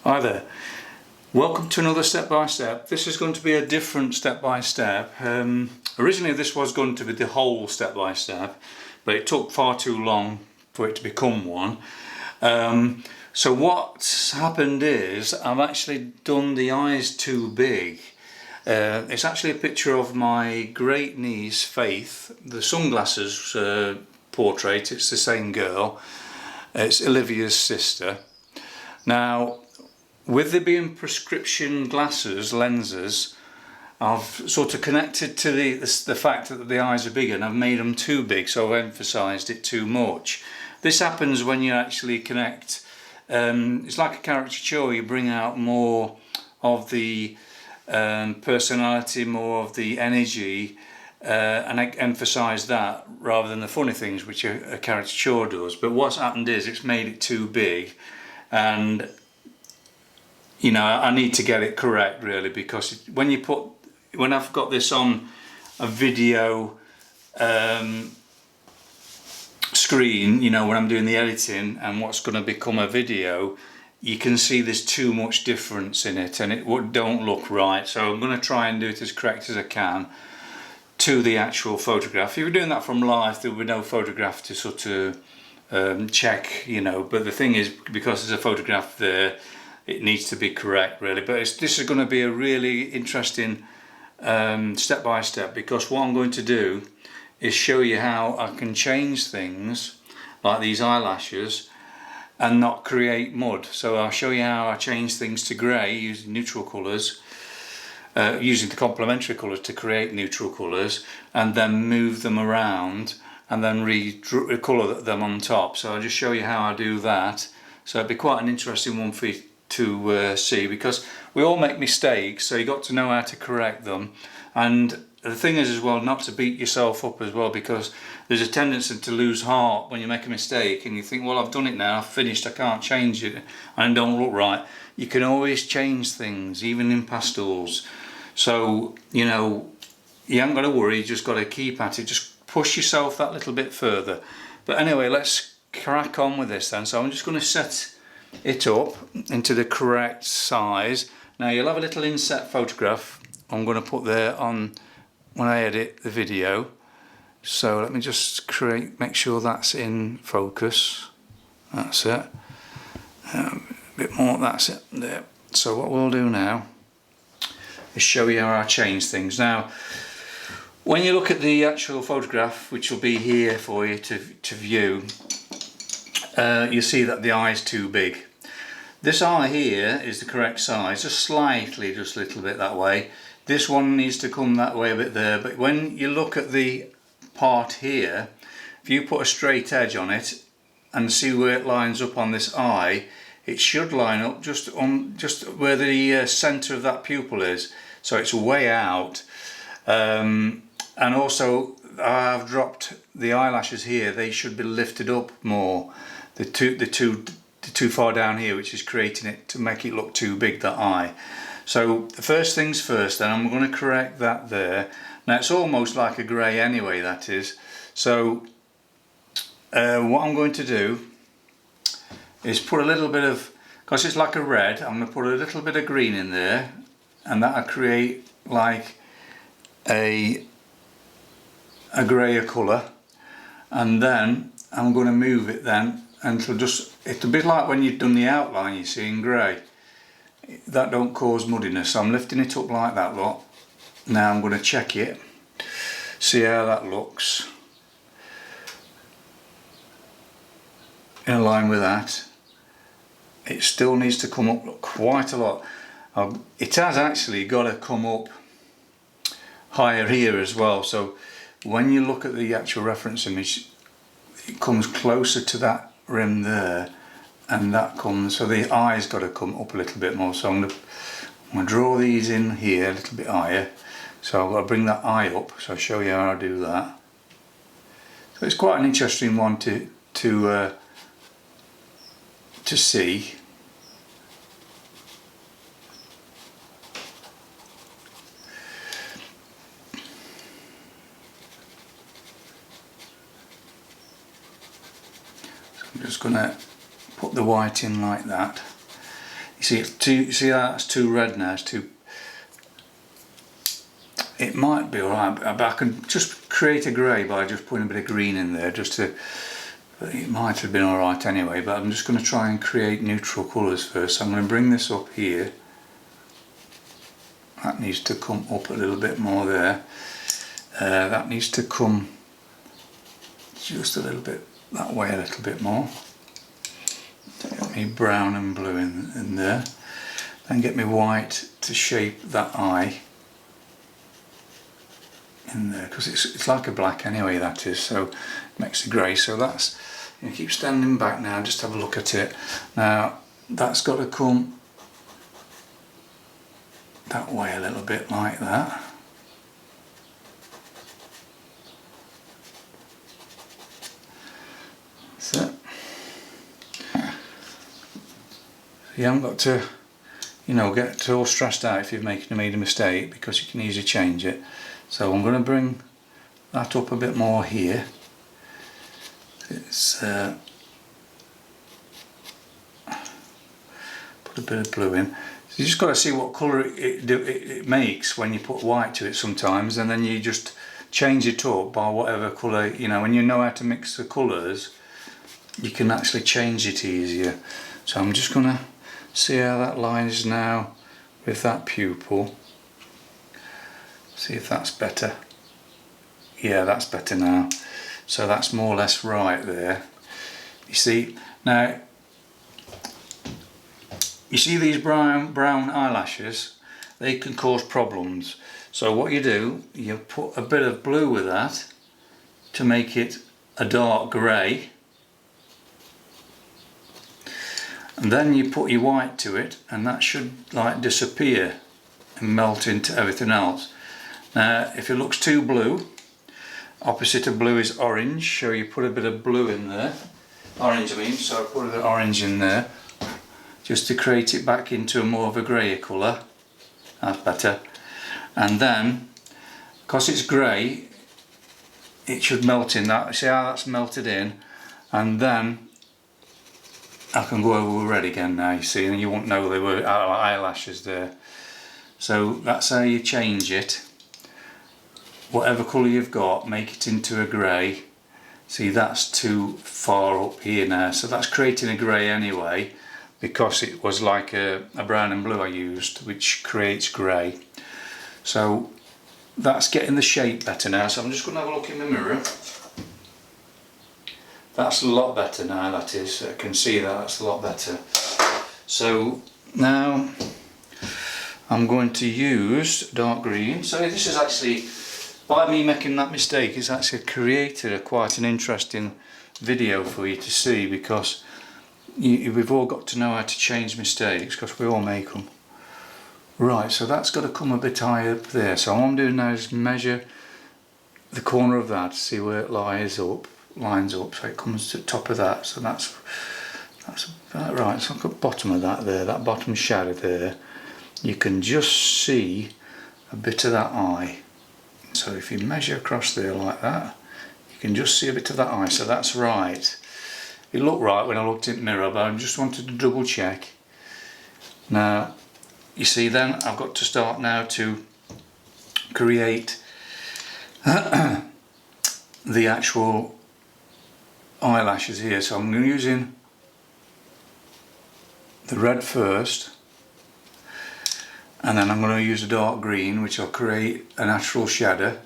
Hi there, welcome to another step by step. This is going to be a different step by step. Originally this was going to be the whole step by step, but it took far too long for it to become one. So what's happened is I've actually done the eyes too big. It's actually a picture of my great niece Faith, the sunglasses portrait. It's the same girl. It's Olivia's sister. Now, with there being prescription glasses, lenses, I've sort of connected to the fact that the eyes are bigger, and I've made them too big, so I've emphasised it too much. This happens when you actually connect. It's like a caricature. You bring out more of the personality, more of the energy, and I emphasise that rather than the funny things which a caricature does. But what's happened is it's made it too big, and you know, I need to get it correct really, because when I've got this on a video screen, you know, when I'm doing the editing and what's going to become a video, you can see there's too much difference in it and it don't look right. So I'm going to try and do it as correct as I can to the actual photograph. If you were doing that from live, there would be no photograph to sort of check, you know, but the thing is, because there's a photograph there, it needs to be correct really. But this is going to be a really interesting step by step, because what I'm going to do is show you how I can change things like these eyelashes and not create mud. So I'll show you how I change things to grey using neutral colours, using the complementary colours to create neutral colours, and then move them around and then re-colour them on top. So I'll just show you how I do that. So it'd be quite an interesting one for you to see, because we all make mistakes, so you got to know how to correct them. And the thing is as well, not to beat yourself up as well, because there's a tendency to lose heart when you make a mistake and you think, well, I've done it now, I've finished, I can't change it and it don't look right. You can always change things, even in pastels. So, you know, you haven't got to worry, you just got to keep at it, just push yourself that little bit further. But anyway, let's crack on with this then. So I'm just going to set it up into the correct size. Now you'll have a little inset photograph I'm going to put there on when I edit the video. So let me just make sure that's in focus. That's it. A bit more, that's it there. So what we'll do now is show you how I change things. Now when you look at the actual photograph, which will be here for you to view, you see that the eye is too big. This eye here is the correct size, just slightly, just a little bit that way. This one needs to come that way a bit there, but when you look at the part here, if you put a straight edge on it and see where it lines up on this eye, it should line up just where the centre of that pupil is. So it's way out. And also I've dropped the eyelashes here, they should be lifted up more. The too far down here, which is creating it to make it look too big, that eye. So the first things first, then I'm going to correct that there. Now it's almost like a grey anyway, that is. So what I'm going to do is put a little bit of, because it's like a red, I'm going to put a little bit of green in there, and that'll create like a greyer colour. And then I'm going to move it then, and it'll be like when you've done the outline, you see, in grey. That don't cause muddiness. So I'm lifting it up like that, look. Now I'm going to check it, see how that looks. In line with that. It still needs to come up quite a lot. It has actually got to come up higher here as well. So when you look at the actual reference image, it comes closer to that rim there, and that comes, so the eye's got to come up a little bit more. So I'm going to draw these in here a little bit higher. So I've got to bring that eye up, so I'll show you how I do that. So it's quite an interesting one to see. I'm just going to put the white in like that. see it's too, you see how that's too red now, it's too, it might be alright, but I can just create a grey by just putting a bit of green in there, just to, it might have been alright anyway, but I'm just going to try and create neutral colours first. So I'm going to bring this up here, that needs to come up a little bit more there, that needs to come just a little bit that way, a little bit more. Get me brown and blue in there, then get me white to shape that eye in there, because it's like a black anyway, that is, so it makes a grey. So that's, you keep standing back now, just have a look at it. Now that's got to come that way a little bit, like that. That's it. You haven't got to, you know, get all stressed out if you've made a mistake, because you can easily change it. So I'm going to bring that up a bit more here. It's put a bit of blue in. So you just got to see what colour it makes when you put white to it sometimes, and then you just change it up by whatever colour, you know, when you know how to mix the colours, you can actually change it easier. So I'm just going to see how that lines now with that pupil. See if that's better. Yeah, that's better now. So that's more or less right there. You see, now, you see these brown eyelashes, they can cause problems. So what you do, you put a bit of blue with that to make it a dark grey. And then you put your white to it, and that should like disappear and melt into everything else. Now if it looks too blue, opposite of blue is orange, so you put a bit of blue in there. Orange I mean, so I put a bit of orange in there, just to create it back into a more of a grey colour. That's better. And then, because it's grey, it should melt in that. See how that's melted in? And then I can go over red again now, you see, and you won't know there were eyelashes there. So that's how you change it. Whatever colour you've got, make it into a grey. See, that's too far up here now, so that's creating a grey anyway, because it was like a brown and blue I used, which creates grey. So that's getting the shape better now, so I'm just going to have a look in the mirror. That's a lot better now, that is. I can see that's a lot better. So now I'm going to use dark green. So this is actually, by me making that mistake, it's actually created quite an interesting video for you to see, because we've all got to know how to change mistakes, because we all make them. Right, so that's got to come a bit higher up there. So all I'm doing now is measure the corner of that, see where it lines up, so it comes to the top of that. So that's about right. So look at the bottom of that there, that bottom shadow there. You can just see a bit of that eye. So if you measure across there like that, you can just see a bit of that eye. So that's right. It looked right when I looked in the mirror, but I just wanted to double check. Now, you see, then I've got to start now to create the actual eyelashes here. So I'm using the red first, and then I'm going to use a dark green, which will create a natural shadow,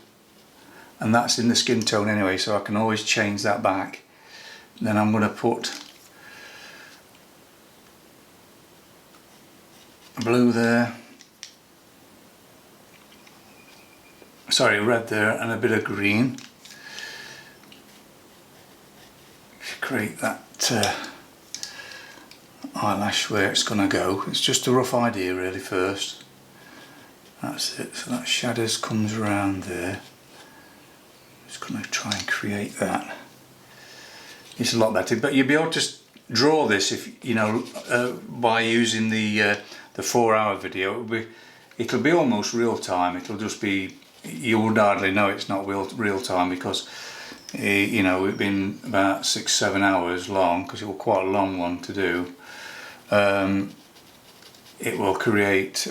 and that's in the skin tone anyway, so I can always change that back. Then I'm going to put blue there, sorry, red there, and a bit of green. Create that eyelash where it's going to go. It's just a rough idea really first. That's it, so that shadows comes around there. Just going to try and create that. It's a lot better, but you'll be able to draw this if you know by using the 4-hour video. It'll be almost real time. It'll just be, you would hardly know it's not real time, because you know, it's been about 6-7 hours long, because it was quite a long one to do. it will create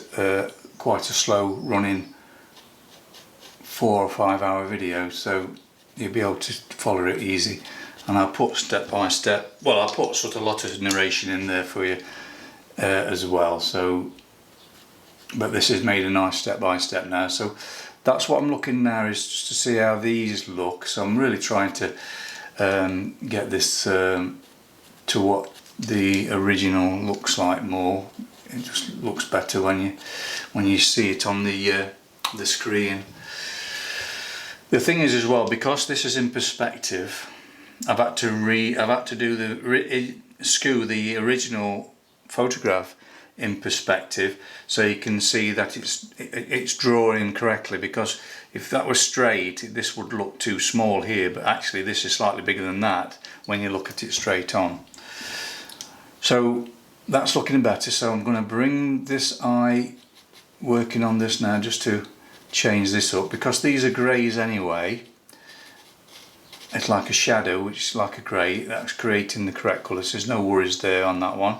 quite a slow running 4 or 5 hour video, so you'll be able to follow it easy. And I'll put step by step, well, I'll put sort of a lot of narration in there for you as well. So, but this is made a nice step by step now. So that's what I'm looking now, is just to see how these look. So I'm really trying to get this to what the original looks like more. It just looks better when you see it on the screen. The thing is as well, because this is in perspective, I've had to do skew the original photograph in perspective, so you can see that it's drawing correctly, because if that was straight, this would look too small here, but actually this is slightly bigger than that when you look at it straight on. So that's looking better. So I'm going to bring this eye, working on this now, just to change this up, because these are greys anyway. It's like a shadow, which is like a grey. That's creating the correct colours. There's no worries there on that one.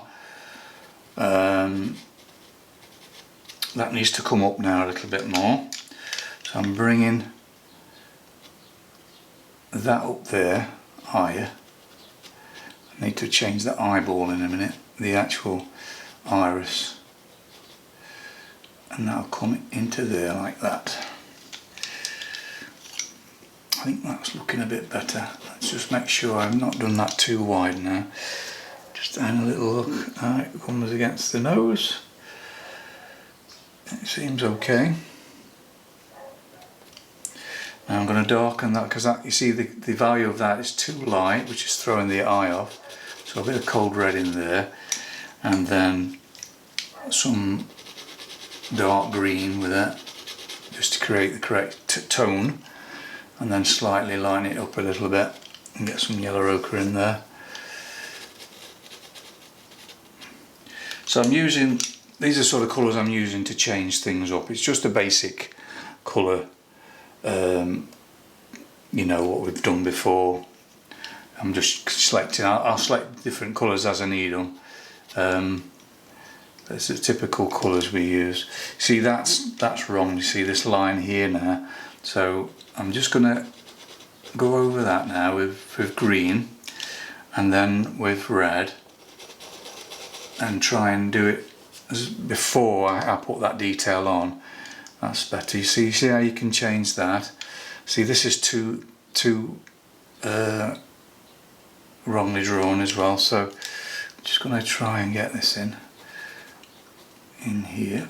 That needs to come up now a little bit more. So I'm bringing that up there higher. I need to change the eyeball in a minute, the actual iris. And that'll come into there like that. I think that's looking a bit better. Let's just make sure I've not done that too wide now. Just having a little look how it comes against the nose. It seems okay. Now I'm going to darken that, because you see the value of that is too light, which is throwing the eye off. So a bit of cold red in there, and then some dark green with it, just to create the correct tone. And then slightly line it up a little bit and get some yellow ochre in there. So I'm using, these are sort of colours I'm using to change things up. It's just a basic colour, you know, what we've done before. I'm just selecting, I'll select different colours as I need them. That's the typical colours we use. See, that's wrong. You see this line here now. So I'm just going to go over that now with green, and then with red, and try and do it as before I put that detail on. That's better. You see how you can change that. See, this is too wrongly drawn as well. So I'm just going to try and get this in here.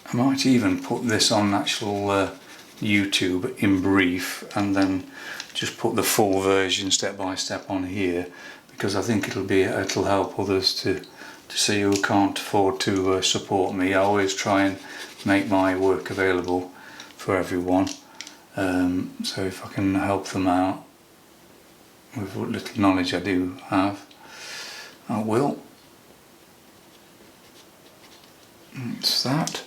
I might even put this on actual YouTube in brief, and then just put the full version step by step on here, because I think it'll help others to see who can't afford to support me. I always try and make my work available for everyone, so if I can help them out with what little knowledge I do have, I will. It's that.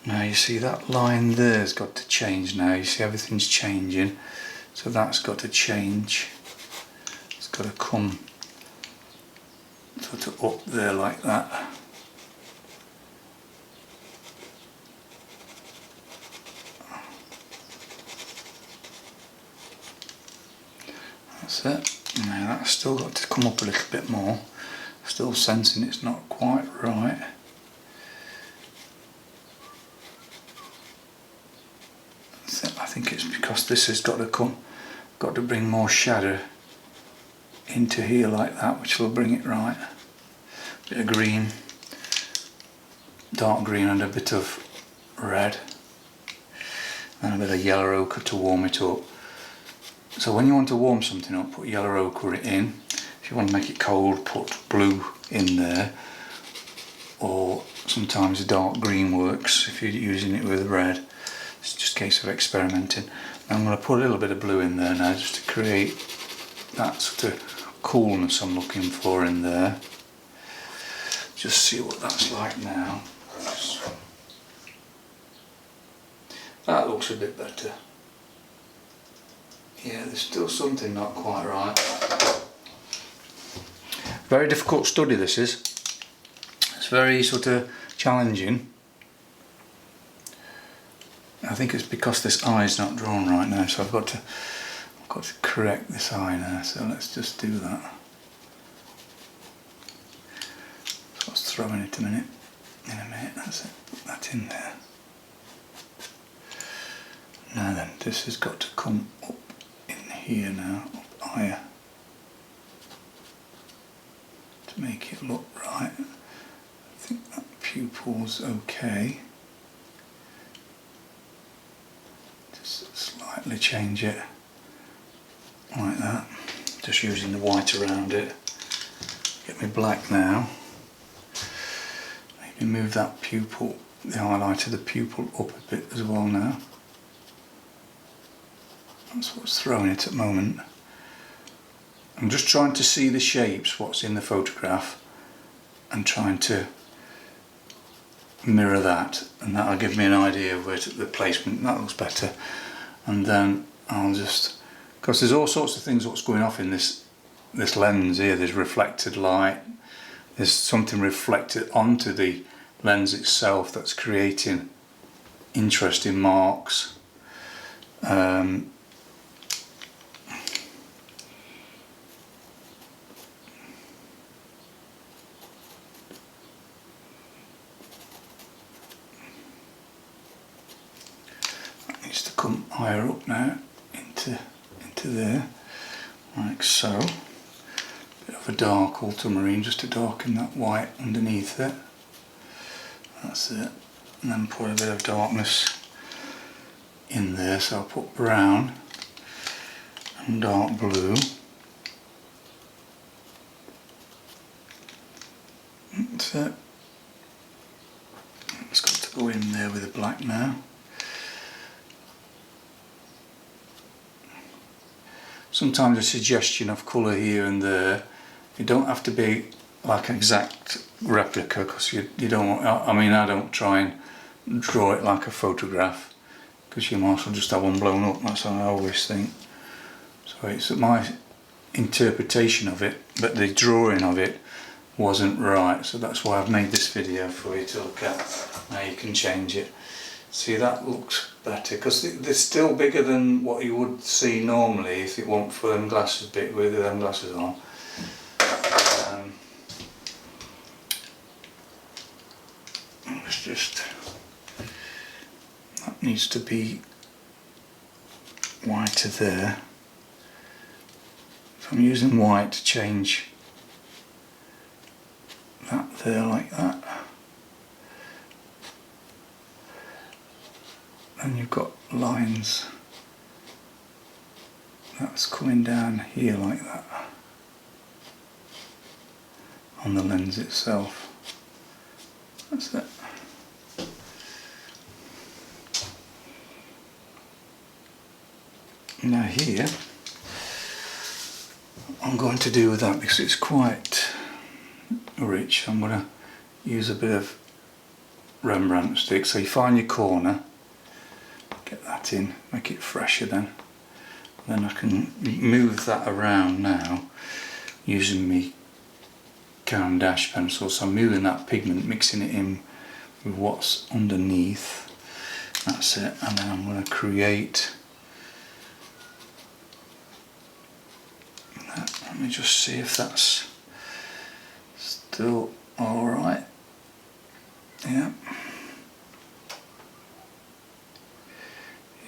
Now you see that line there's got to change now. You see everything's changing, so that's got to change. It's got to come sort of up there like that. That's it. Now that's still got to come up a little bit more. Still sensing it's not quite right. I think it's because this has got to bring more shadow into here like that, which will bring it right. Bit of green, dark green, and a bit of red, and a bit of yellow ochre to warm it up. So when you want to warm something up, put yellow ochre in. If you want to make it cold, put blue in there, or sometimes a dark green works if you're using it with red. It's just a case of experimenting. Now I'm going to put a little bit of blue in there now just to create that sort of coolness I'm looking for in there. Just see what that's like now. That looks a bit better. Yeah, there's still something not quite right. Very difficult study this is. It's very sort of challenging. I think it's because this eye is not drawn right now, so I've got to correct this eye now. So let's just do that. So let's throw in it in a minute. That's it. Put that in there. Now then, this has got to come up in here now, up higher, to make it look right. I think that pupil's okay. Just slightly change it like that, just using the white around it. Get me black now. Maybe move that pupil, the highlight of the pupil up a bit as well now. That's what's throwing it at the moment. I'm just trying to see the shapes, what's in the photograph, and trying to mirror that, and that'll give me an idea of where the placement. That looks better. And then I'll just, because there's all sorts of things what's going off in this lens here. There's reflected light, there's something reflected onto the lens itself that's creating interesting marks. Needs to come higher up now into there, like so. Bit of a dark ultramarine just to darken that white underneath it. That's it. And then put a bit of darkness in there, so I'll put brown and dark blue. That's it. It's got to go in there with the black now. Sometimes a suggestion of colour here and there. You don't have to be like an exact replica, because you don't want, I mean, I don't try and draw it like a photograph, because you might as well just have one blown up. That's how I always think. So it's my interpretation of it, but the drawing of it wasn't right, so that's why I've made this video for you to look at. Now you can change it. See, that looks better, because they're still bigger than what you would see normally if it weren't for them glasses bit with them glasses on. It's just, that needs to be whiter there. So I'm using white to change that there like that. And you've got lines that's coming down here like that on the lens itself. That's it. Now here, I'm going to do with that, because it's quite rich, I'm going to use a bit of Rembrandt stick. So you find your corner, get that in, make it fresher then. Then I can move that around now using my Caran d'Ache pencil. So I'm moving that pigment, mixing it in with what's underneath. That's it. And then I'm going to create that. Let me just see if that's still alright. Yeah.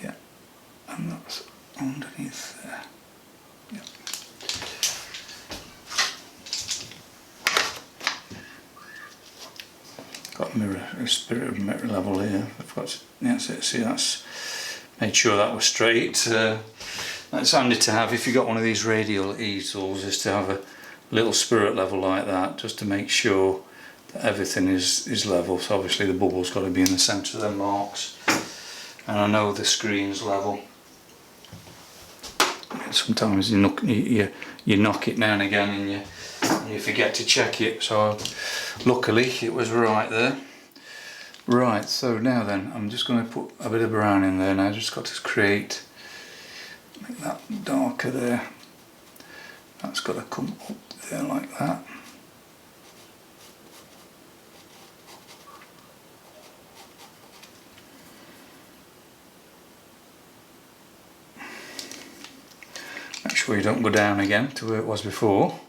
Yeah. And that's underneath there. Yeah. Got a spirit of mirror level here. I've got to, that's it. See, that's made sure that was straight. That's handy to have if you've got one of these radial easels, is to have a little spirit level like that, just to make sure everything is level. So obviously the bubble's got to be in the centre of the marks, and I know the screen's level. Sometimes you knock it now and again and you forget to check it, so luckily it was right there. Right, so now then I'm just going to put a bit of brown in there now. Just got to make that darker there. That's got to come up there like that. Make sure you don't go down again to where it was before.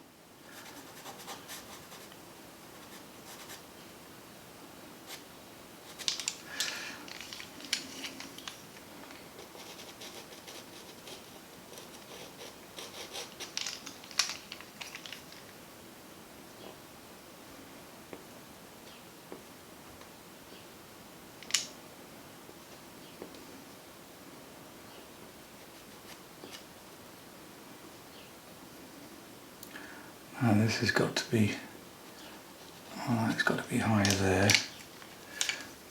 Now this has got to be, it's got to be higher there.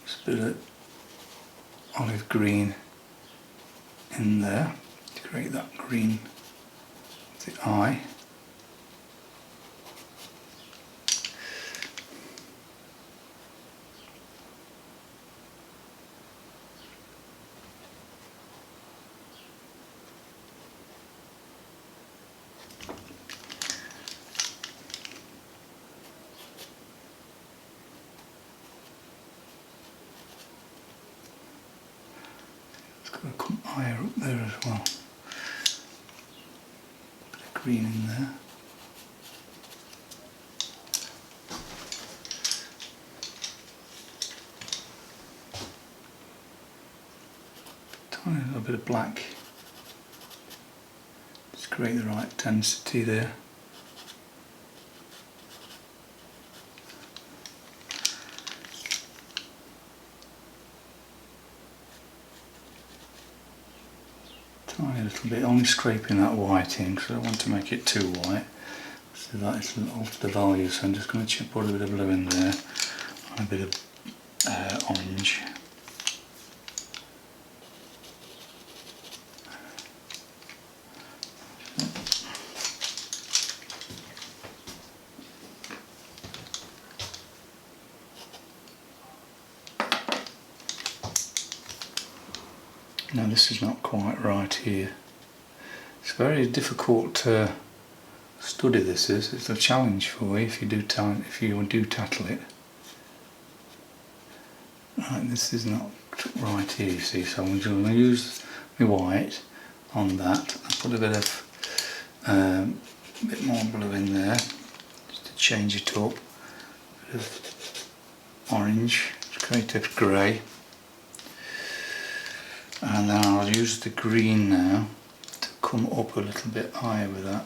Just a bit of olive green in there to create that green of the eye. Going to come higher up there as well. Bit of green in there. Tiny little bit of black. Just create the right intensity there. Tiny little bit, only scraping that white in because I don't want to make it too white. So that is alter the value, so I'm just going to put a bit of blue in there and a bit of orange. Now this is not quite right here. It's very difficult to study this is. It's a challenge for you if you do tattle it. Right, this is not right here, you see, so I'm just going to use my white on that. I'll put a bit more blue in there just to change it up. A bit of orange to create a grey. And then I'll use the green now to come up a little bit higher with that,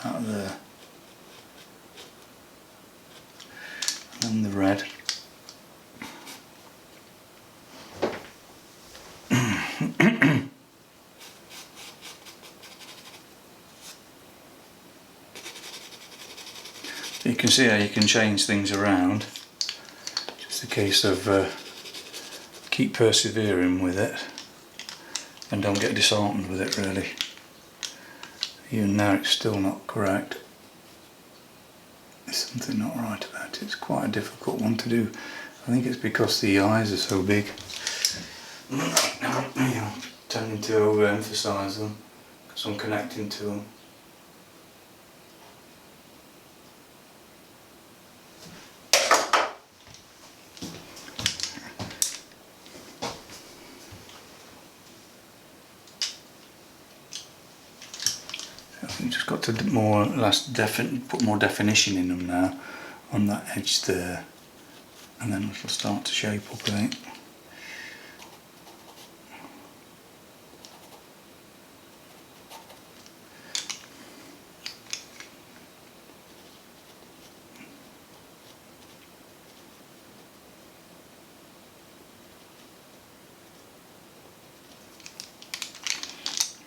about there. And then the red. You can see how you can change things around. Just a case of keep persevering with it and don't get disheartened with it really. Even now it's still not correct. There's something not right about it. It's quite a difficult one to do. I think it's because the eyes are so big. I'm tending to overemphasise them because I'm connecting to them. I've just got to put more definition in them now on that edge there, and then it'll start to shape up, I think.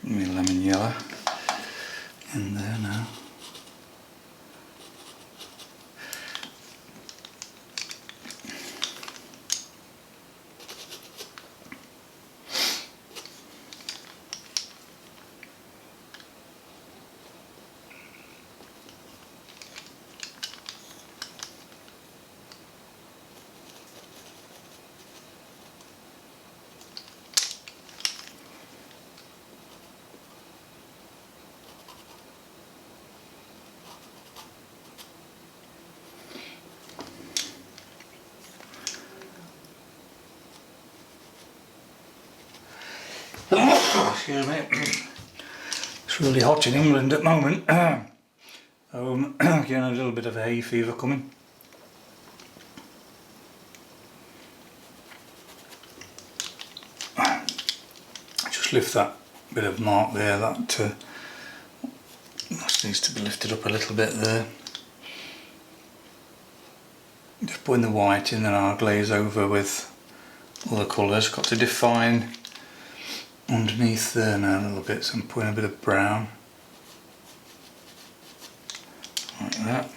My lemon yellow in there now. Excuse me. It's really hot in England at the moment. Getting a little bit of a hay fever coming. Just lift that bit of mark there, that needs to be lifted up a little bit there. Just putting the white in, and I'll glaze over with other colours. Got to define underneath there now a little bit, so I'm putting a bit of brown like that.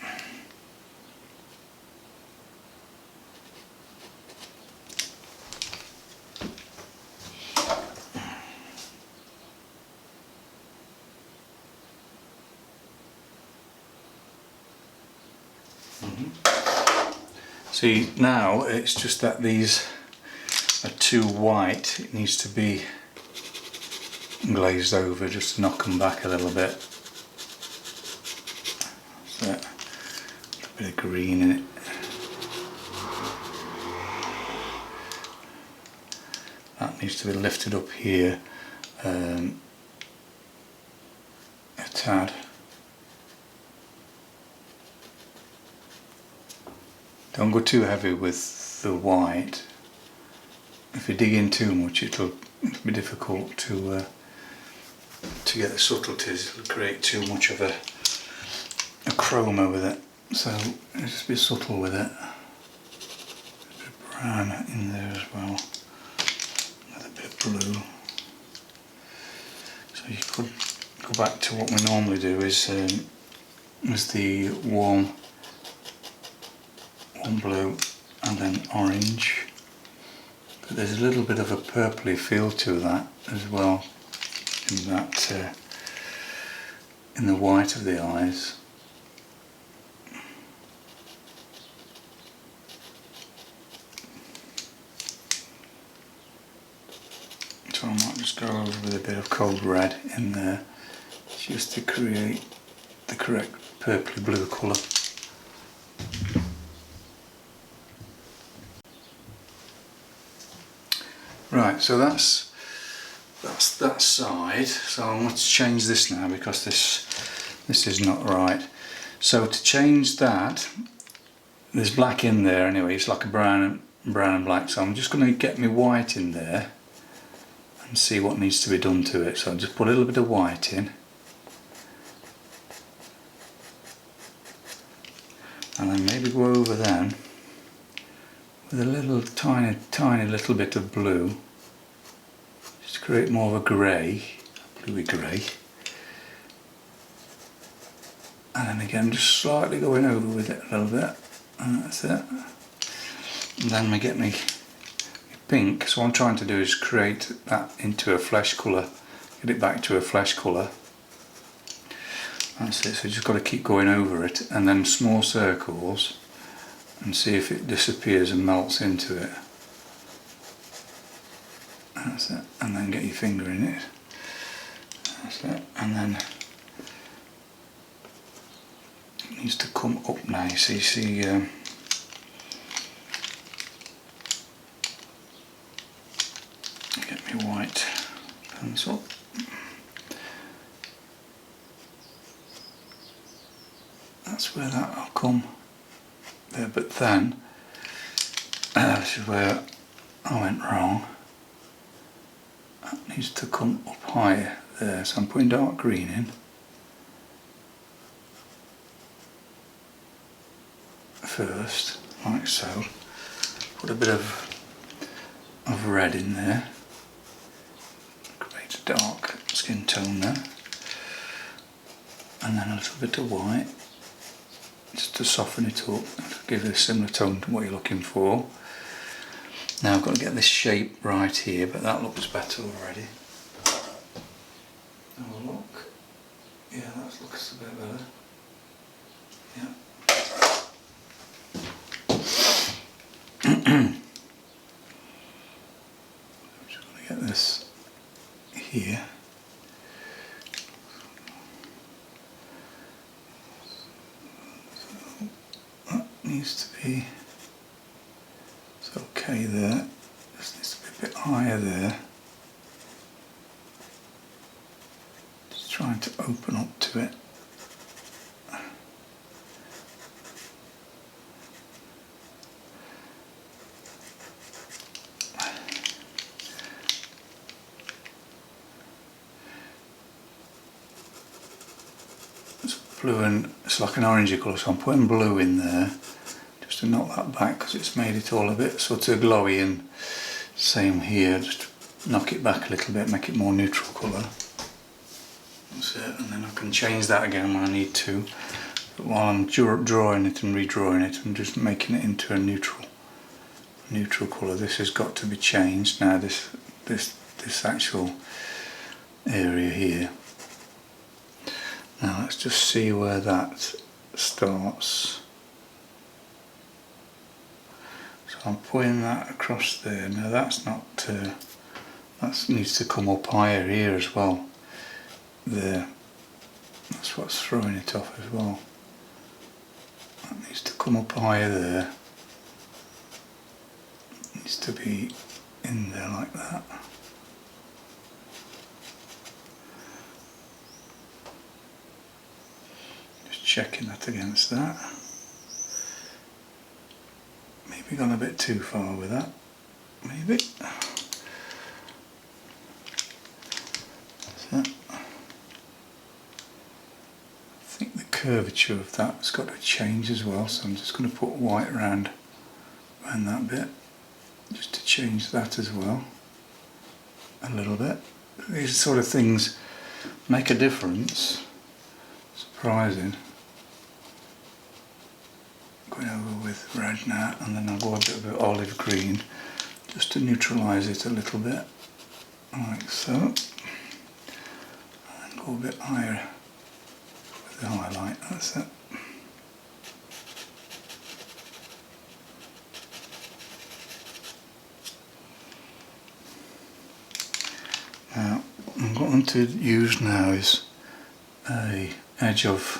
See, now it's just that these are too white. It needs to be glazed over just to knock them back a little bit. So, a bit of green in it. That needs to be lifted up here a tad. Don't go too heavy with the white. If you dig in too much, it'll be difficult to get the subtleties. It'll create too much of a chroma with it. So just be subtle with it. A bit of brown in there as well. With a bit of blue. So you could go back to what we normally do is the warm blue and then orange, but there's a little bit of a purpley feel to that as well in that in the white of the eyes. So I might just go over with a bit of cold red in there just to create the correct purpley blue colour. Right, so that's that side. So I want to change this now because this is not right. So to change that, there's black in there anyway. It's like a brown and black. So I'm just going to get my white in there and see what needs to be done to it. So I'll just put a little bit of white in, and then maybe go over then with a little tiny little bit of blue, just to create more of a grey, bluey grey, and then again just slightly going over with it a little bit, and that's it. And then we get me pink. So what I'm trying to do is create that into a flesh colour, get it back to a flesh colour. That's it. So you just got to keep going over it, and then small circles, and see if it disappears and melts into it. That's it. And then get your finger in it. That's it. And then it needs to come up now. So you see, get me white pencil. That's where that'll come there, but then this is where I went wrong. That needs to come up higher there, so I'm putting dark green in first, like so. Put a bit of red in there, create a dark skin tone there, and then a little bit of white just to soften it up, give it a similar tone to what you're looking for. Now I've got to get this shape right here, but that looks better already. Have a look. Yeah, that looks a bit better. Yeah. I'm just going to get this here. Needs to be, it's okay there, just needs to be a bit higher there, open up to it. It's blue and it's like an orangey colour, so I'm putting blue in there just to knock that back because it's made it all a bit sort of glowy, and same here, just knock it back a little bit, make it more neutral colour. That's it, and then I can change that again when I need to. But while I'm drawing it and redrawing it, I'm just making it into a neutral colour. This has got to be changed now. This actual area here. Now let's just see where that starts. So I'm putting that across there. Now that's not. That needs to come up higher here as well. There. That's what's throwing it off as well. That needs to come up higher there. It needs to be in there like that. Just checking that against that. Maybe gone a bit too far with that. Maybe. That's it. I think the curvature of that's got to change as well, so I'm just going to put white around that bit just to change that as well a little bit. These sort of things make a difference. Surprising. Going over with red now, and then I'll go a bit of olive green just to neutralise it a little bit, like so, and go a bit higher with the highlight. That's it. Now what I'm going to use now is a edge of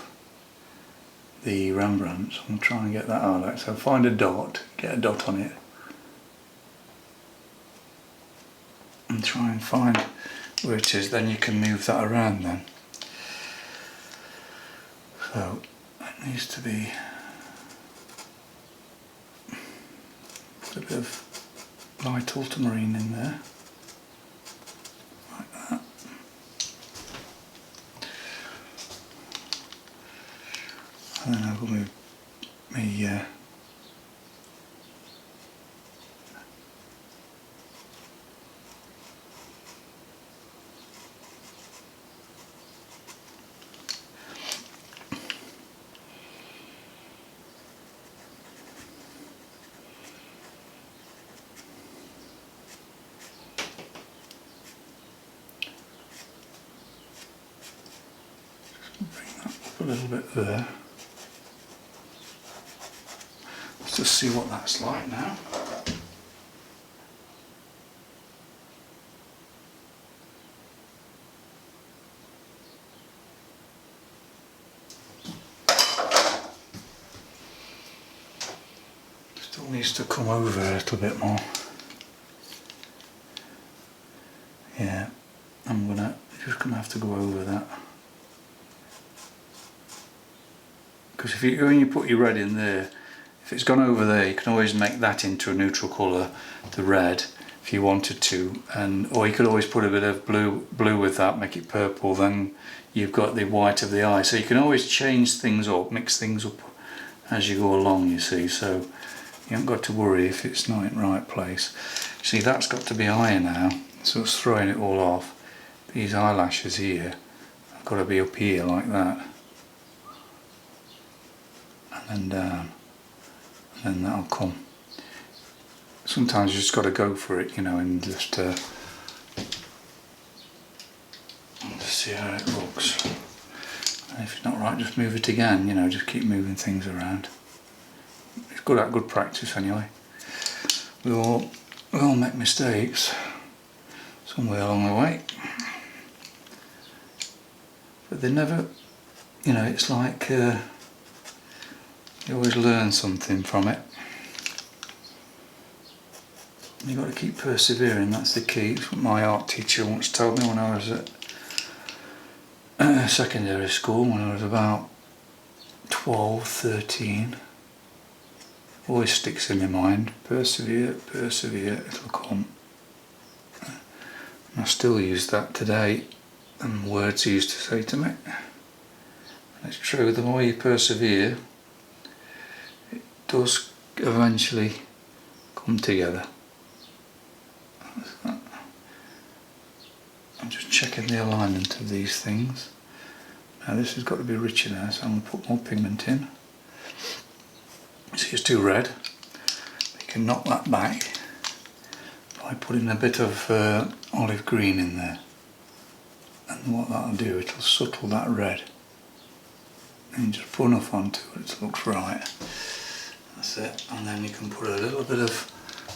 the Rembrandt. So I'm trying to get that highlight. So find a dot, get a dot on it, and try and find where it is. Then you can move that around then. So it needs to be, put a bit of light ultramarine in there, like that. And then I'll go with me bring that up a little bit there. Let's just see what that's like now. Still needs to come over a little bit more. Yeah, I'm just gonna have to go over that. Because when you put your red in there, if it's gone over there, you can always make that into a neutral colour, the red, if you wanted to, or you could always put a bit of blue with that, make it purple. Then you've got the white of the eye, so you can always change things up, mix things up as you go along. You see, so you haven't got to worry if it's not in the right place. See, that's got to be higher now, so it's throwing it all off. These eyelashes here have got to be up here like that, and then down, and then that'll come. Sometimes you just got to go for it, you know, and just see how it looks. And if it's not right, just move it again, you know, just keep moving things around. It's good practice anyway. We all make mistakes somewhere along the way, but they never, you know, it's like you always learn something from it. You've got to keep persevering, that's the key. It's what my art teacher once told me when I was secondary school when I was about 12, 13. Always sticks in my mind. Persevere, persevere, it'll come. And I still use that today, and words he used to say to me. And it's true, the more you persevere, it does eventually come together. I'm just checking the alignment of these things. Now this has got to be richer now, so I'm going to put more pigment in. See, it's too red. You can knock that back by putting a bit of olive green in there. And what that'll do, it'll subtle that red. And just put enough onto it so it looks right. That's it. And then you can put a little bit of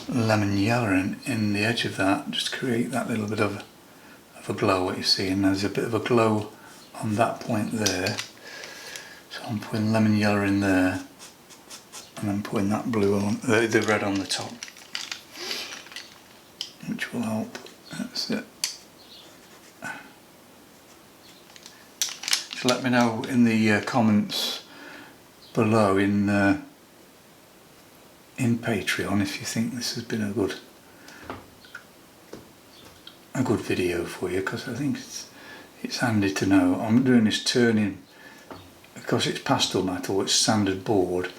lemon yellow in the edge of that, just to create that little bit of a glow, what you see. And there's a bit of a glow on that point there. So I'm putting lemon yellow in there. And then putting that blue on, the red on the top, which will help. That's it. So let me know in the comments below in Patreon if you think this has been a good video for you, because I think it's handy to know. I'm doing this turning because it's pastel metal, it's sanded board.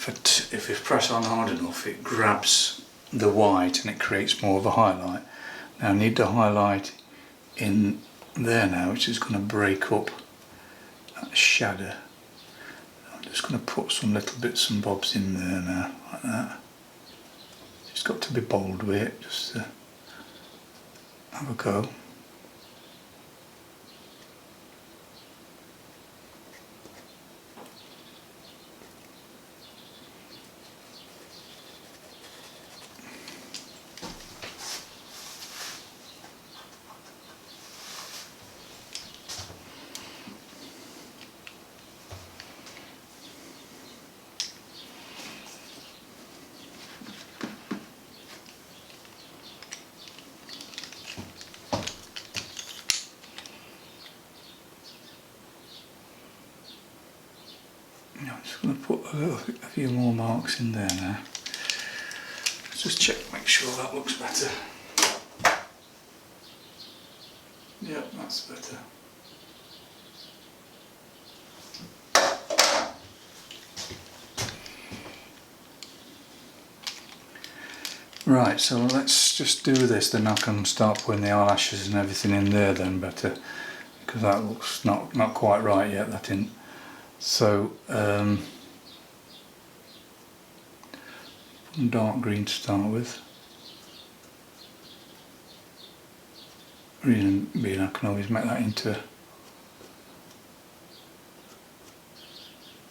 If you press on hard enough, it grabs the white and it creates more of a highlight. Now I need the highlight in there now, which is going to break up that shadow. I'm just going to put some little bits and bobs in there now, like that. It's got to be bold with it, just to have a go. I'm just going to put a few more marks in there now. Let's just check, make sure that looks better. Yep, that's better. Right, so let's just do this, then I can start putting the eyelashes and everything in there then better, because that looks not quite right yet, that didn't. So dark green to start with. Reason being, I can always make that into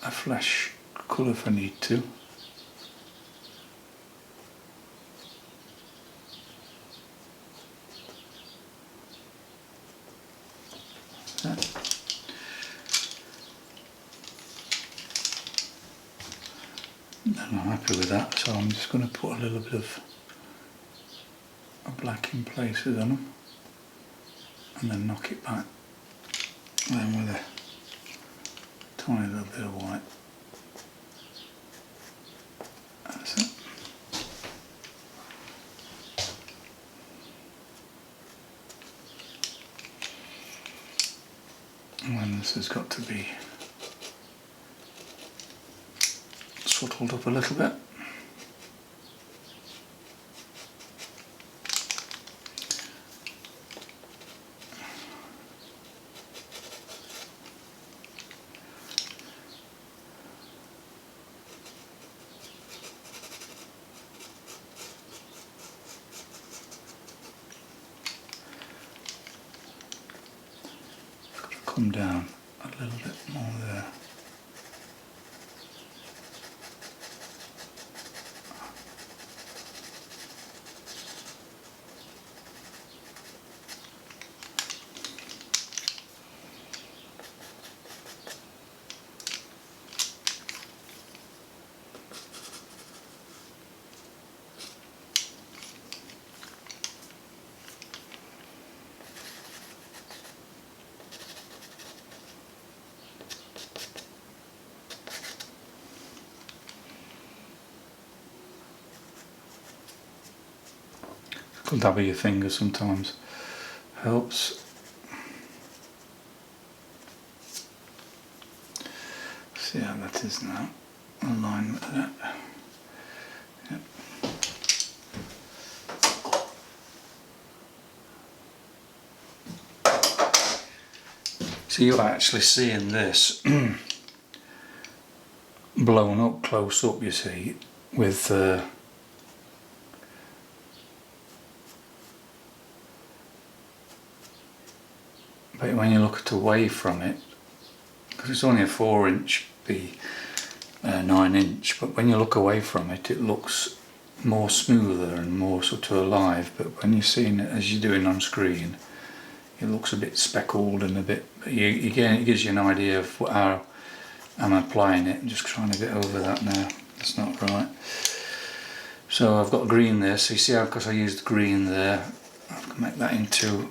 a flesh colour if I need to. And I'm happy with that, so I'm just going to put a little bit of a black in places on them and then knock it back, and then with a tiny little bit of white. That's it. And then this has got to be subtled up a little bit. Come down a little bit more there. Little dab of your finger sometimes helps. See how that is now. Align with that. Yep. So you're actually seeing this blown up close up, you see, with but when you look at away from it, because it's only a 4" be 9", but when you look away from it, it looks more smoother and more sort of alive. But when you're seeing it as you're doing on screen, it looks a bit speckled and a bit. Again, it gives you an idea of how I'm applying it. I'm just trying to get over that now. That's not right. So I've got green there. So you see how, because I used green there, I can make that into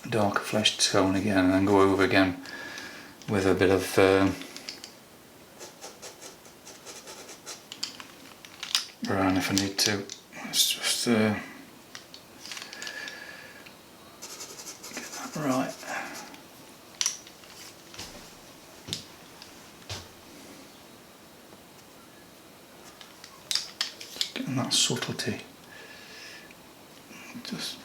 a darker flesh tone again, and then go over again with a bit of brown if I need to. Let's just get that right. Getting that subtlety. Just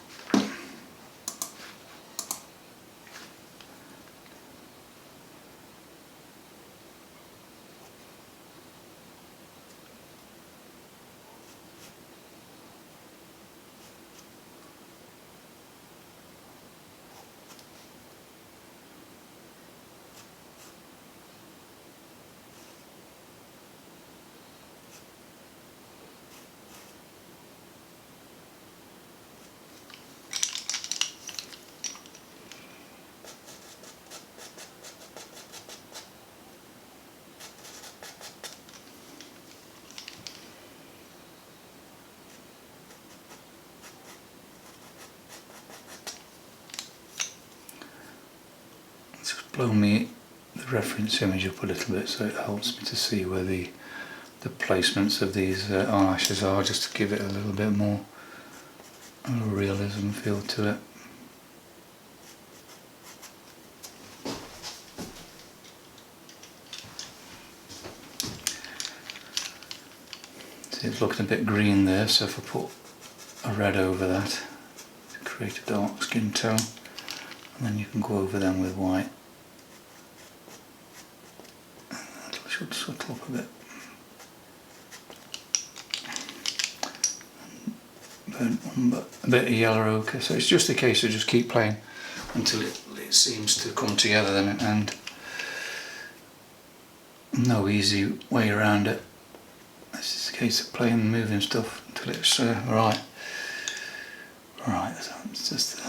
blow me the reference image up a little bit so it helps me to see where the placements of these eyelashes are, just to give it a little bit more of a realism feel to it. See, it's looking a bit green there, so if I put a red over that to create a dark skin tone, and then you can go over them with white. That should subtle up a bit. But a bit of yellow ochre, so it's just a case of just keep playing until it seems to come together then, and no easy way around it. It's just a case of playing and moving stuff until it's right. Right, so it's just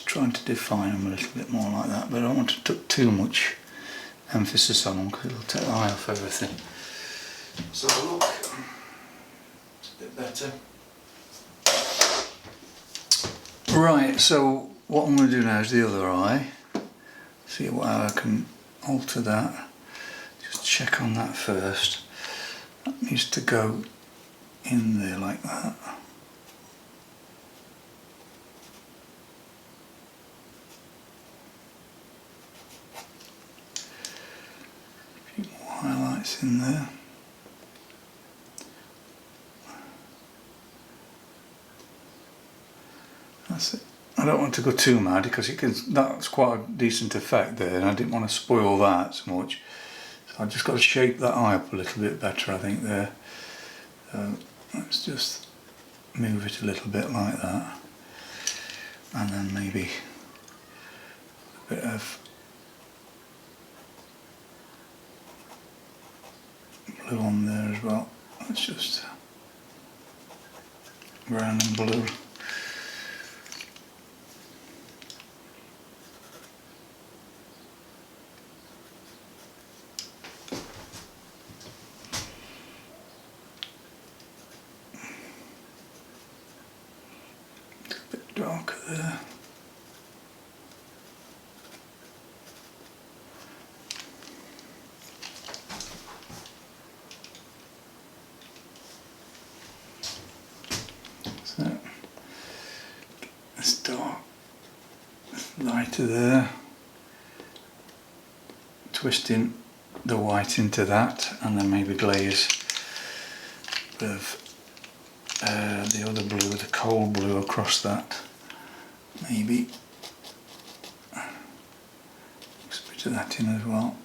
trying to define them a little bit more like that, but I don't want to put too much emphasis on them because it'll take the eye off everything. So look, it's a bit better. Right, so what I'm going to do now is the other eye. See how I can alter that. Just check on that first. That needs to go in there like that. A few more highlights in there. That's it. I don't want to go too mad because it can, that's quite a decent effect there, and I didn't want to spoil that so much. So I've just got to shape that eye up a little bit better, I think, there. Let's just move it a little bit like that, and then maybe a bit of blue on there as well. Let's just brown and blue. darker there. So it's dark, lighter there. Twisting the white into that, and then maybe glaze with the other blue, the cold blue across that. Maybe mix a bit of that in as well.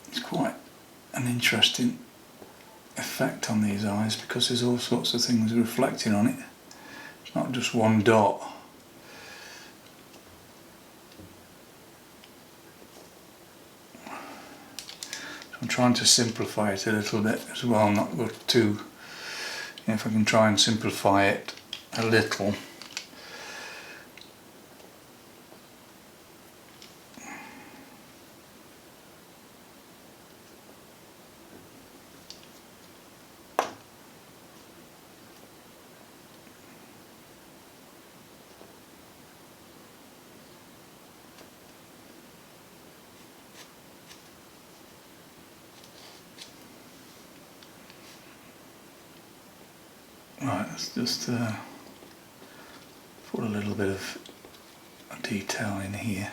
It's quite an interesting effect on these eyes because there's all sorts of things reflecting on it. It's not just one dot. I'm trying to simplify it a little bit as well, not go too, if I can try and simplify it a little. Right, let's just put a little bit of detail in here.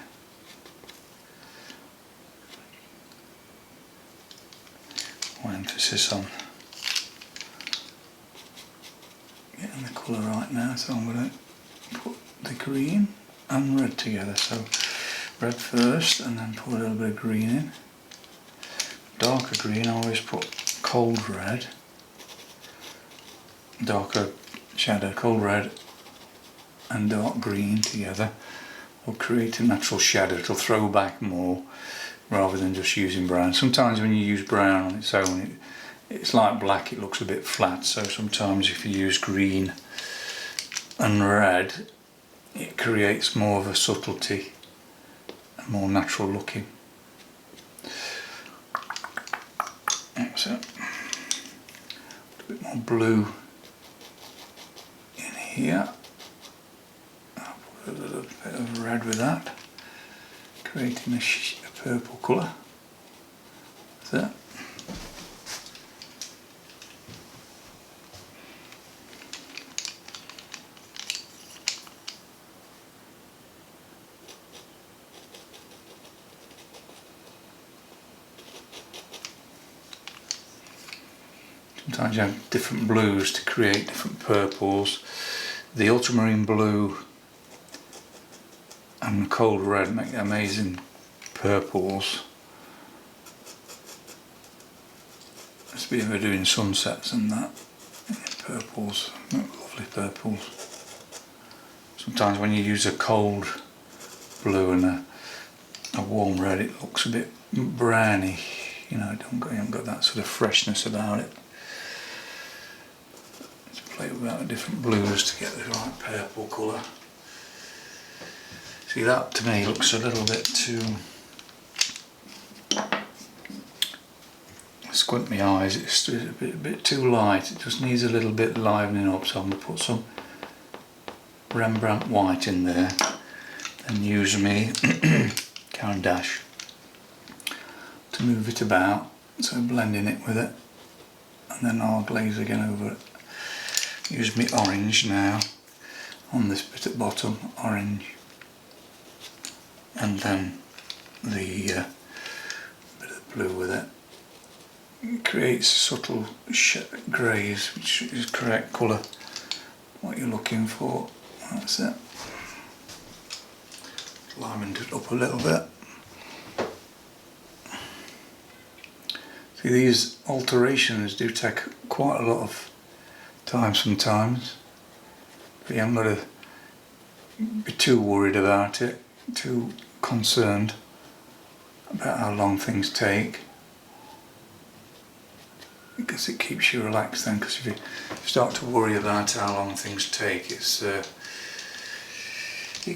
More emphasis on getting the colour right now, so I'm going to put the green and red together. So red first and then put a little bit of green in. Darker green, I always put cold red. Darker shadow, cold red and dark green together will create a natural shadow. It'll throw back more rather than just using brown. Sometimes when you use brown on its own, it's like black, it looks a bit flat. So sometimes if you use green and red, it creates more of a subtlety and more natural looking. That's it. A bit more blue here. I'll put a little bit of red with that, creating a purple colour. That's it. Sometimes you have different blues to create different purples. The ultramarine blue and the cold red make amazing purples. Especially if we're doing sunsets and that. Purples, lovely purples. Sometimes when you use a cold blue and a warm red, it looks a bit browny. You know, you haven't got that sort of freshness about it. Play with different blues to get the right purple colour. See, that to me looks a little bit too, squint my eyes, it's a bit too light. It just needs a little bit livening up, so I'm going to put some Rembrandt white in there and use me Caran d'Ache to move it about, so blending it with it, and then I'll glaze again over it. Use me orange now on this bit at bottom, orange, and then the bit of blue with it. It creates subtle greys, which is correct colour, what you're looking for. That's it. Livened it up a little bit. See, these alterations do take quite a lot of time sometimes, but you haven't got to be too worried about it, too concerned about how long things take, because it keeps you relaxed then, because if you start to worry about how long things take, it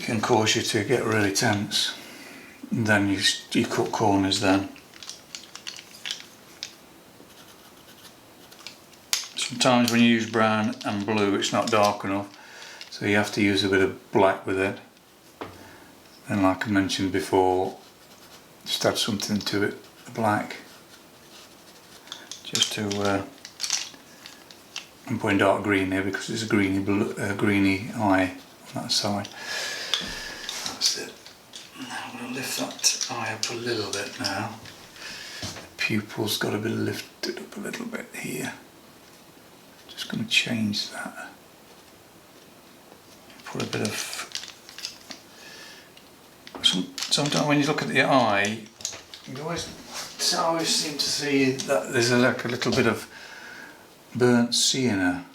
can cause you to get really tense, and then you cut corners then. sometimes when you use brown and blue it's not dark enough, so you have to use a bit of black with it. And like I mentioned before, just add something to it, black, just to I'm putting dark green there because it's a greeny eye on that side. That's it. Now I'm going to lift that eye up a little bit now. The pupil's got to be lifted up a little bit here. Just going to change that. Put a bit of... Sometimes when you look at the eye, you always seem to see that there's like a little bit of burnt sienna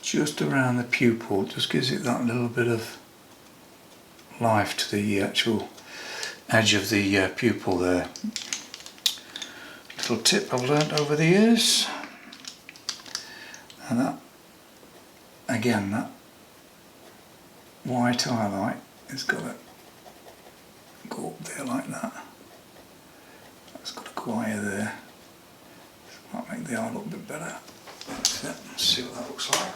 just around the pupil. It just gives it that little bit of life to the actual edge of the pupil there. Little tip I've learnt over the years. And that, again, that white highlight has got to go up there like that. That's got to go higher there. So might make the eye look a bit better. That's it. Let's see what that looks like.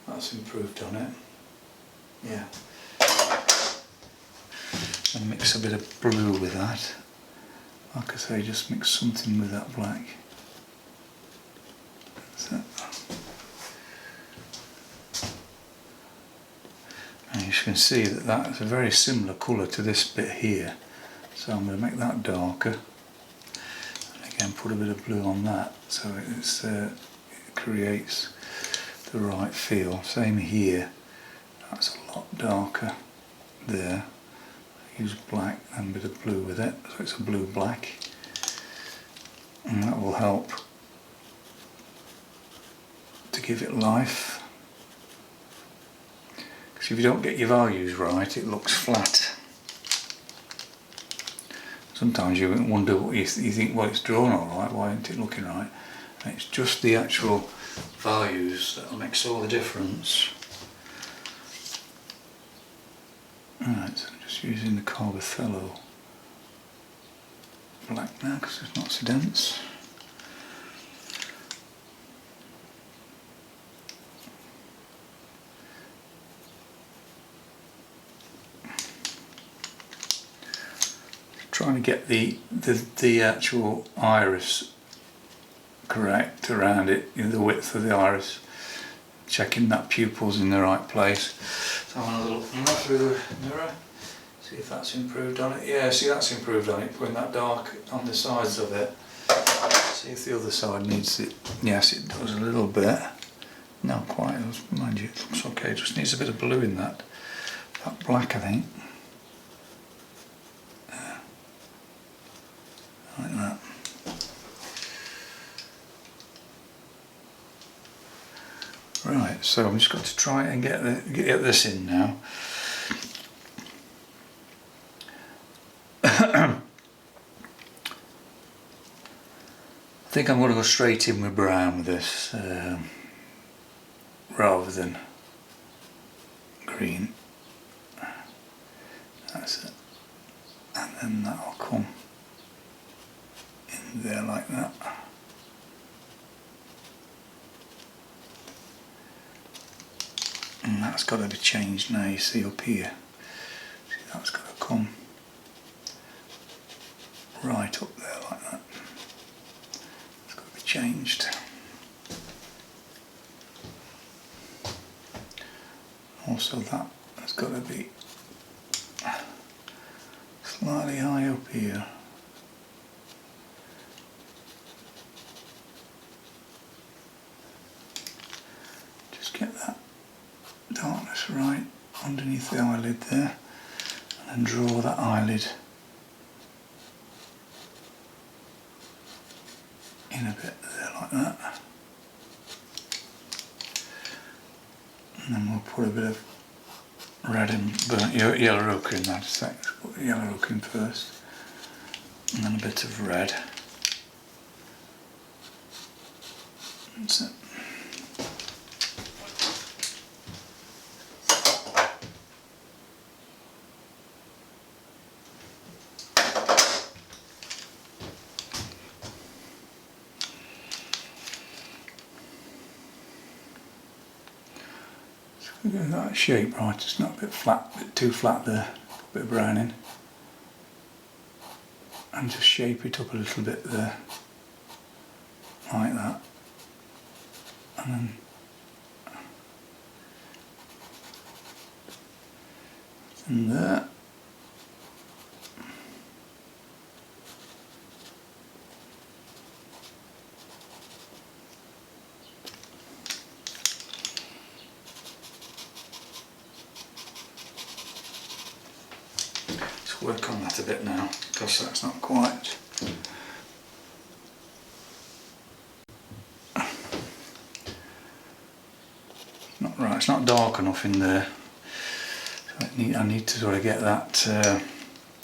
That's improved on it. Yeah. And mix a bit of blue with that. Like I say, just mix something with that black. That's it. And you can see that that's a very similar colour to this bit here. So I'm going to make that darker. And again, put a bit of blue on that so it creates the right feel. Same here. That's a lot darker there. Use black and a bit of blue with it, so it's a blue black, and that will help to give it life, because if you don't get your values right it looks flat. Sometimes you wonder what you think, well, it's drawn alright, why isn't it looking right? And it's just the actual values that makes all the difference. Alright, so I'm just using the Carbothello black now because it's not so dense. Trying to get the actual iris correct around it, the width of the iris, checking that pupil's in the right place. So I'm going to look through the mirror, see if that's improved on it. Yeah, see, that's improved on it, putting that dark on the sides of it. See if the other side needs it. Yes, it does a little bit. Not quite, mind you, it looks okay, it just needs a bit of blue in that black, I think. Like that. Right, so I'm just got to try and get this in now. I think I'm going to go straight in with brown with this, rather than green. That's it. And then that'll come in there like that. And that's got to be changed now, you see up here. See, that's got to come right up there like that. It's got to be changed. Also that has got to be slightly high up here. Just get that darkness right underneath the eyelid there, and then draw that eyelid in a bit there like that, and then we'll put a bit of red and burnt yellow ochre in that. So put the yellow ochre in first, and then a bit of red. That's it. Get that shape right, it's not a bit flat, a bit too flat there, a bit of browning. And just shape it up a little bit there, like that. And then in there. Let's work on that a bit now, because that's not quite. Not right, it's not dark enough in there. So I need to sort of get that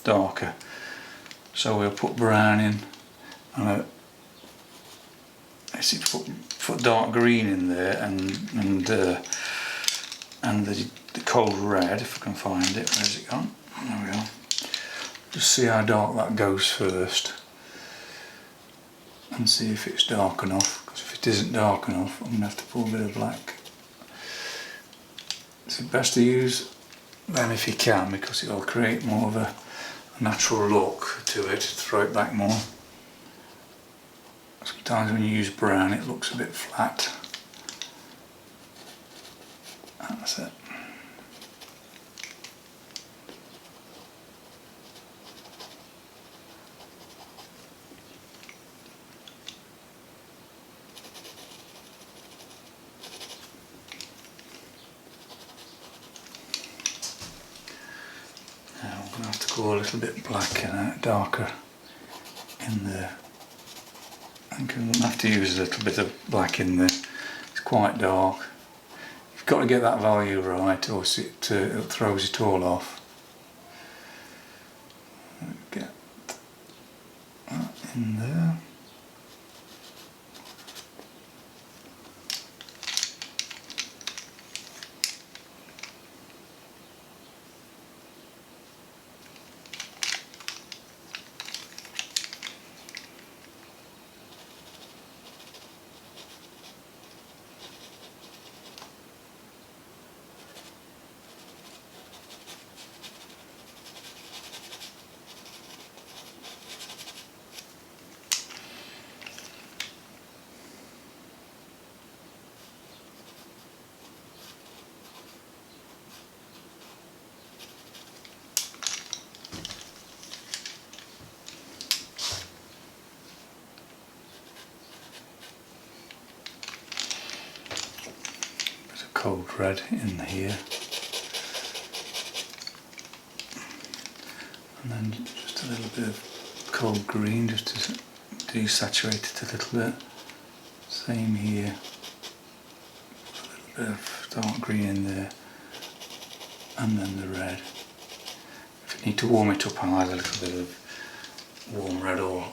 darker. So we'll put brown in, and I see put dark green in there, and the cold red, if I can find it. Where's it gone? There we go. Just see how dark that goes first, and see if it's dark enough. Because if it isn't dark enough, I'm going to have to put a bit of black. It's best to use them if you can, because it will create more of a natural look to it. Throw it back more. Sometimes when you use brown, it looks a bit flat. That's it. Now I'm going to have to go a little bit black and darker in there. I think I'm going to have to use a little bit of black in there. It's quite dark. You've got to get that value right, or it throws it all off. Get that in there. Cold red in here, and then just a little bit of cold green just to desaturate it a little bit. Same here, a little bit of dark green in there, and then the red. If you need to warm it up, I'll add a little bit of warm red or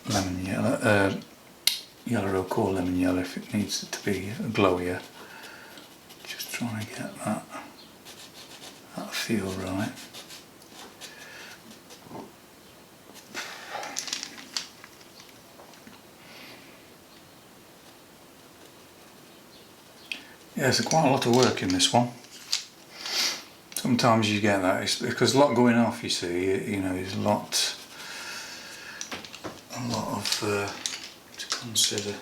lemon yellow, yellow oak or lemon yellow if it needs it to be glowier. Trying to get that feel right. Yeah, there's quite a lot of work in this one. Sometimes you get that, it's because a lot going off, you see, you know, there's a lot of to consider.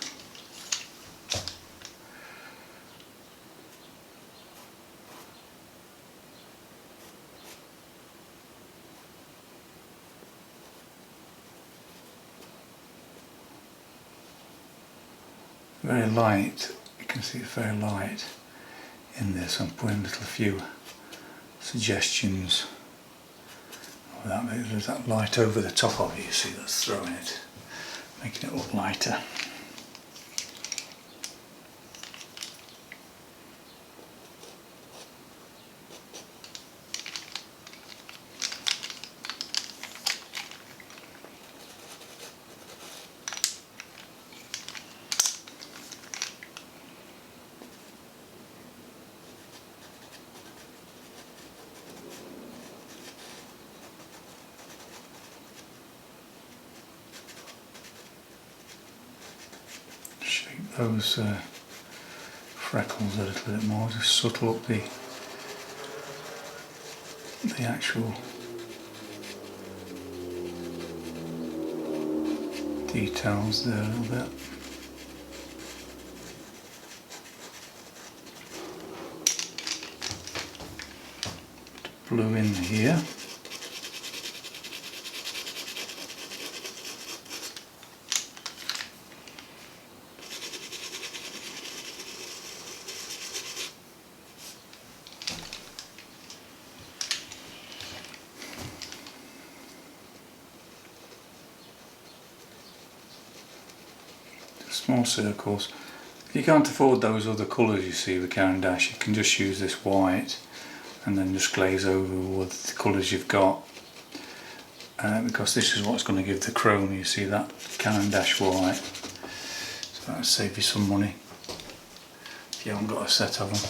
Very light, you can see it's very light in there, so I'm putting a little few suggestions of that. There's that light over the top of it, you see, that's throwing it, making it look lighter. Those freckles a little bit more, just subtle up the the actual details there a little bit. Blue in here. Small circles. If you can't afford those other colours you see with Caran d'Ache, you can just use this white and then just glaze over with the colours you've got, because this is what's going to give the chrome. You see that Caran d'Ache white, so that'll save you some money if you haven't got a set of them.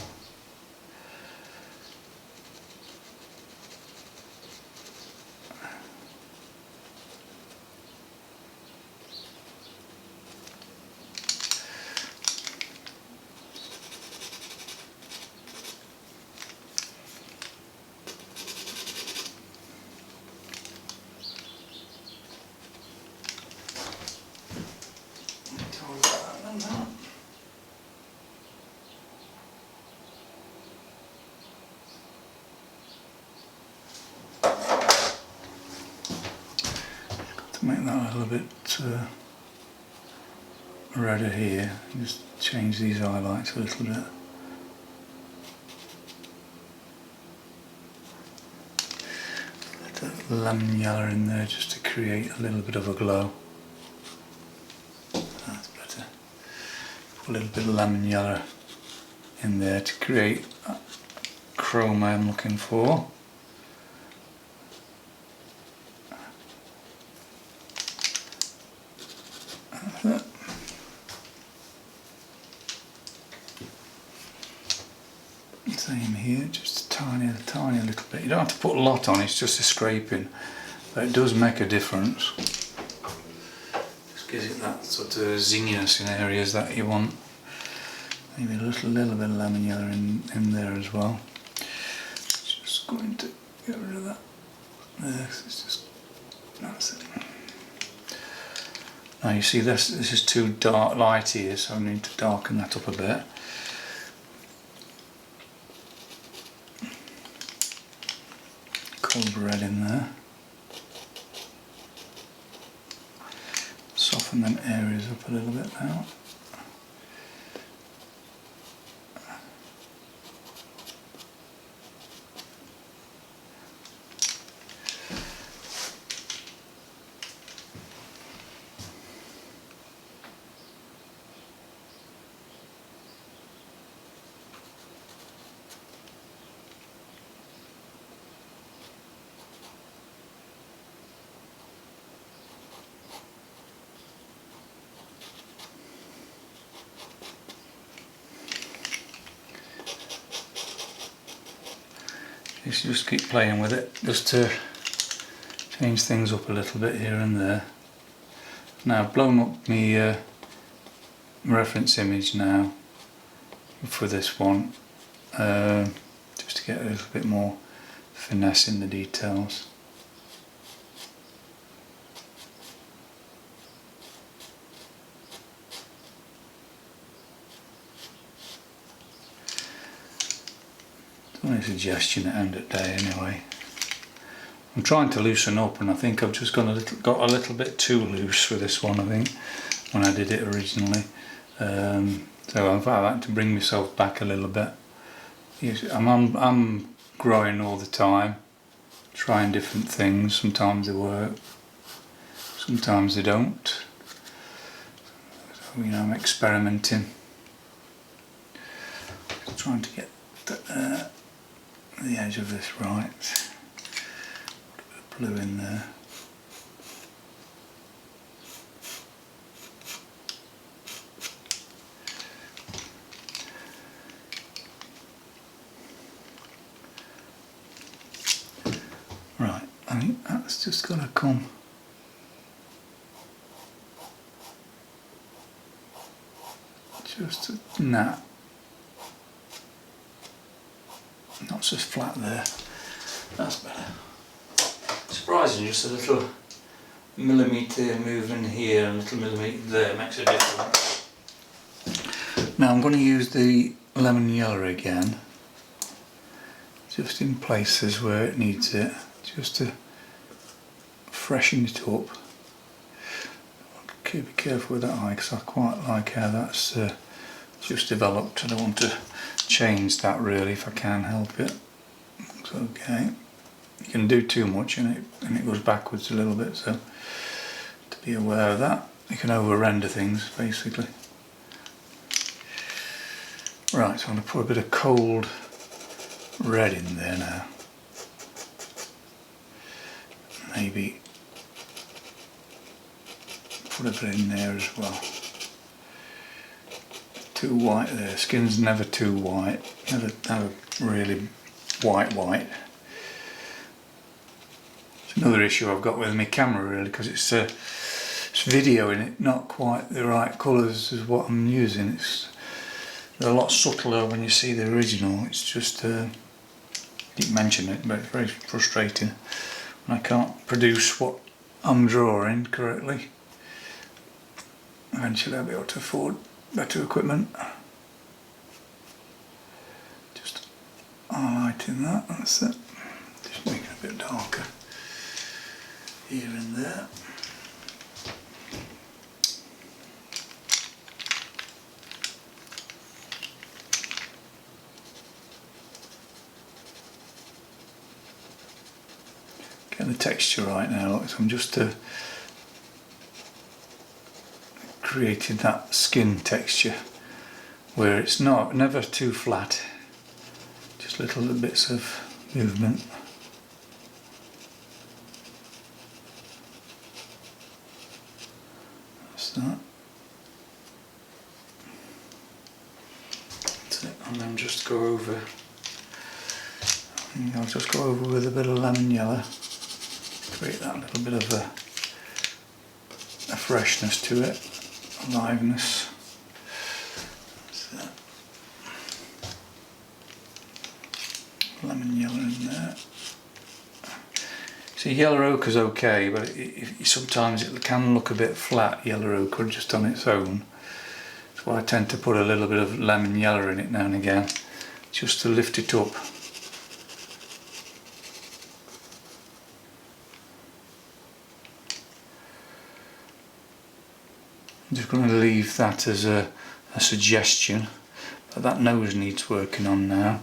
Make that a little bit redder here, just change these highlights a little bit. Let that lemon yellow in there just to create a little bit of a glow. That's better. Put a little bit of lemon yellow in there to create that chrome I'm looking for. Same here, just a tiny little bit. You don't have to put a lot on, it's just a scraping, but it does make a difference. Just gives it that sort of zinginess in areas that you want. Maybe a little bit of lemon yellow in there as well. Just going to get rid of that. There, it's just, that's it. Now you see this is too dark, light here, so I need to darken that up a bit. Coloured red in there. Soften them areas up a little bit now. You just keep playing with it, just to change things up a little bit here and there. Now I've blown up my reference image now for this one, just to get a little bit more finesse in the details. Only suggestion at the end of the day anyway. I'm trying to loosen up, and I think I've just got a little bit too loose with this one, I think, when I did it originally. So I've had to bring myself back a little bit. I'm growing all the time, trying different things. Sometimes they work, sometimes they don't. So, I'm experimenting. Just trying to get the edge of this right. Put a bit of blue in there. Right, I think that's just got to come just a nap. Not so flat there. That's better. Surprisingly, just a little millimetre movement here and a little millimetre there makes a difference. Now I'm going to use the lemon yellow again, just in places where it needs it, just to freshen it up. Be careful with that eye because I quite like how that's just developed. I don't want to change that really if I can help it. It's okay. You can do too much and it goes backwards a little bit, so to be aware of that. You can over render things basically. Right, so I'm going to put a bit of cold red in there now. Maybe put a bit in there as well. Too white there. Skin's never too white. Never really white. It's another issue I've got with my camera really, because it's video in it, not quite the right colours as what I'm using. They're a lot subtler when you see the original. It's just I didn't mention it, but it's very frustrating when I can't produce what I'm drawing correctly. Eventually I'll be able to afford better equipment. Just highlighting that, that's it. Just making it a bit darker here and there. Get the texture right now, so I'm just created that skin texture where it's never too flat, just little bits of movement. That's that. That's it. And then just go over. I'll just go over with a bit of lemon yellow, create that little bit of a freshness to it. Aliveness. So, lemon yellow in there. See, yellow ochre's okay, but sometimes it can look a bit flat, yellow ochre, just on its own. That's why I tend to put a little bit of lemon yellow in it now and again, just to lift it up. I'm just going to leave that as a suggestion, but that nose needs working on now.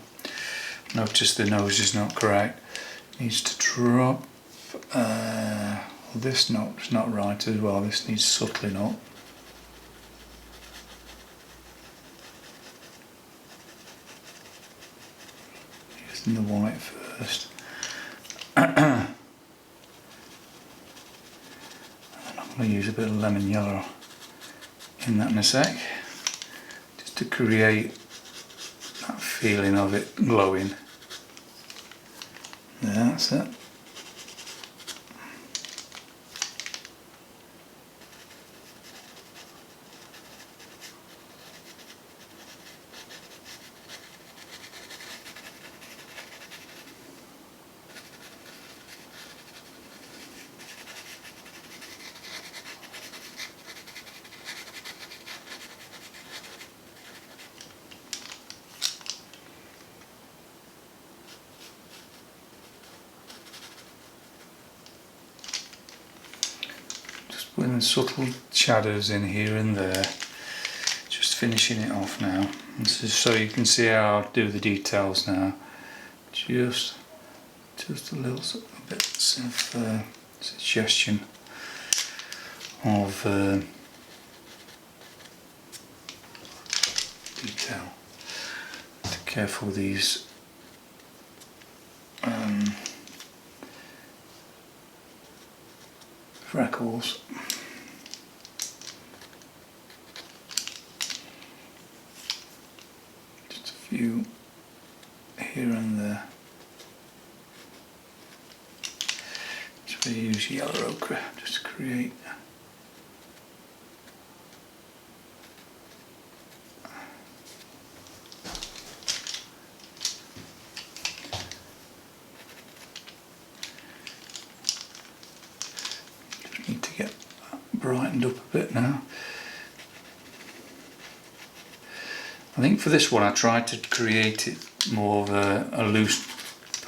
Notice the nose is not correct. It needs to drop. This note's not right as well. This needs subtling up. Using the white first. And then I'm going to use a bit of lemon yellow in that in a sec, just to create that feeling of it glowing. There, that's it. Putting subtle shadows in here and there, just finishing it off now. This is so you can see how I do the details now. Just a little bits of suggestion of detail. Be careful with these. Freckles. Just a few here and there. Just going to use yellow ochre just to create. brightened up a bit now. I think for this one I tried to create it more of a loose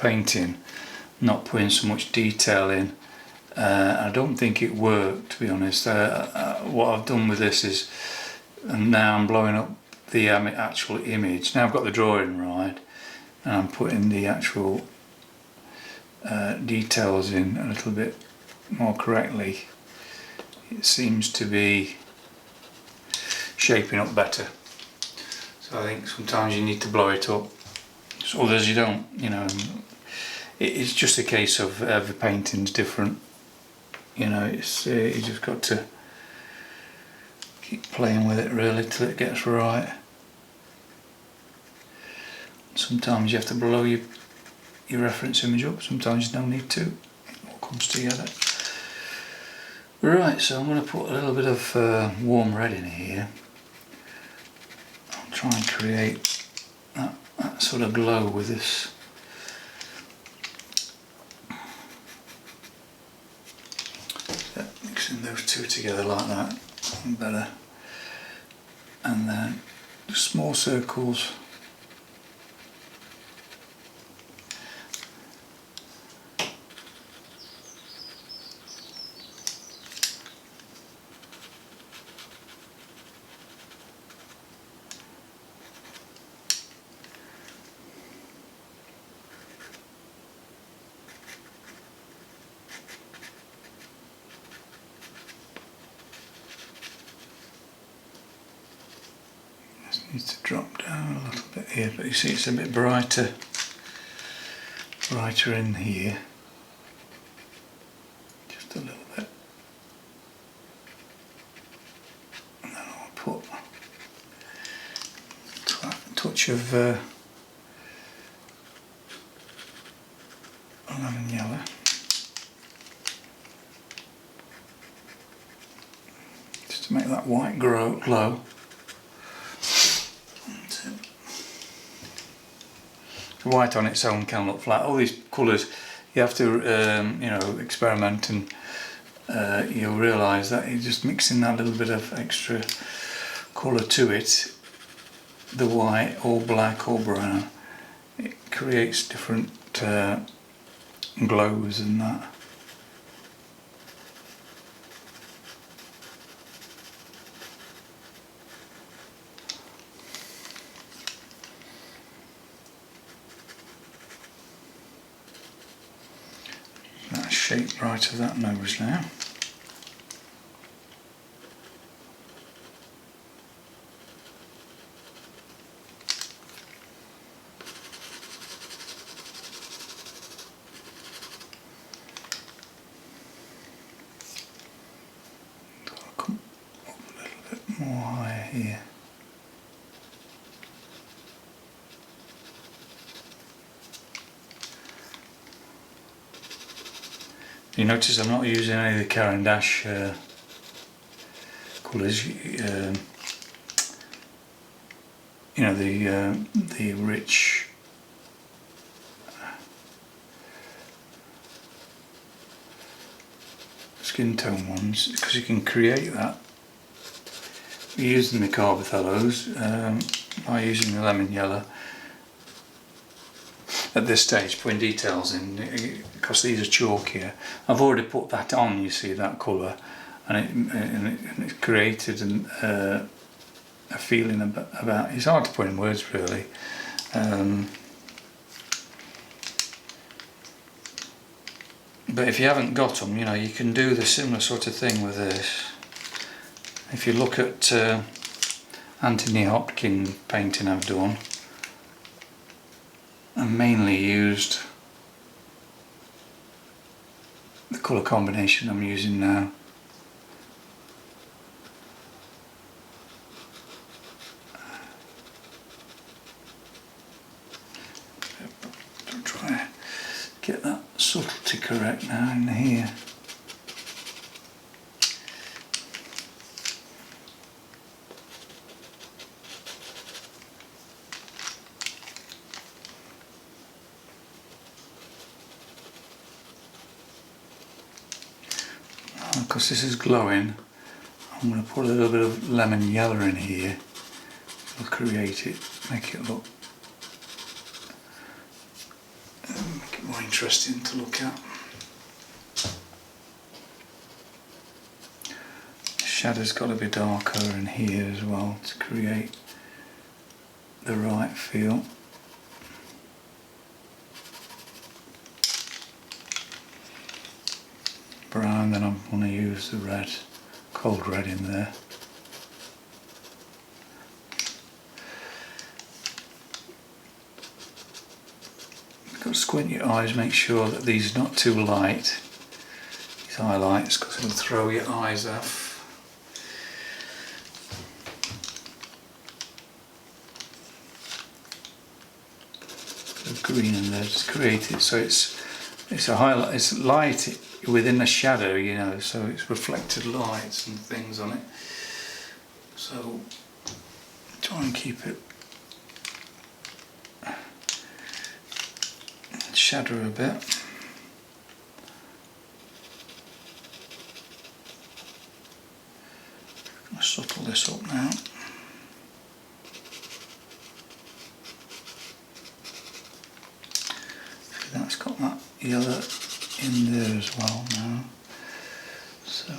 painting, not putting so much detail in. I don't think it worked, to be honest. What I've done with this is, and now I'm blowing up the actual image. Now I've got the drawing right, and I'm putting the actual details in a little bit more correctly. It seems to be shaping up better. So I think sometimes you need to blow it up, so others you don't, you know. It's just a case of every painting's different, you know. It's you just got to keep playing with it really till it gets right. Sometimes you have to blow your reference image up, sometimes you don't need to. It all comes together. Right, so I'm going to put a little bit of warm red in here. I'll try and create that sort of glow with this. Mixing those two together like that, better. And then small circles. Needs to drop down a little bit here, but you see it's a bit brighter in here, just a little bit, and then I'll put a touch of lemon yellow, just to make that white glow. White on its own can look flat. All these colours, you have to you know, experiment, and you'll realise that you're just mixing that little bit of extra colour to it, the white or black or brown, it creates different glows and that. Shape right of that nose now. I'll come up a little bit more higher here. You notice I'm not using any of the Caran d'Ache colours. You know, the rich skin tone ones, because you can create that using the Carbothellos by using the lemon yellow. At this stage, putting details in, because these are chalkier. I've already put that on, you see, that colour, and it created a feeling about. It's hard to put in words, really. But if you haven't got them, you know, you can do the similar sort of thing with this. If you look at Anthony Hopkins painting I've done, I mainly used the colour combination I'm using now. I'll try to get that subtlety correct now in here. Because this is glowing, I'm going to put a little bit of lemon yellow in here. It'll create it, make it look, make it more interesting to look at. The shadow's got to be darker in here as well to create the right feel. Brown, then I'm going to use the red, cold red in there. You've got to squint your eyes, make sure that these are not too light, these highlights, because it'll throw your eyes off. Green in there, just create it so it's a highlight, it's light within the shadow, you know, so it's reflected lights and things on it. So try and keep it shadow a bit. I'll subtle this up now. That's got that yellow in there as well now, so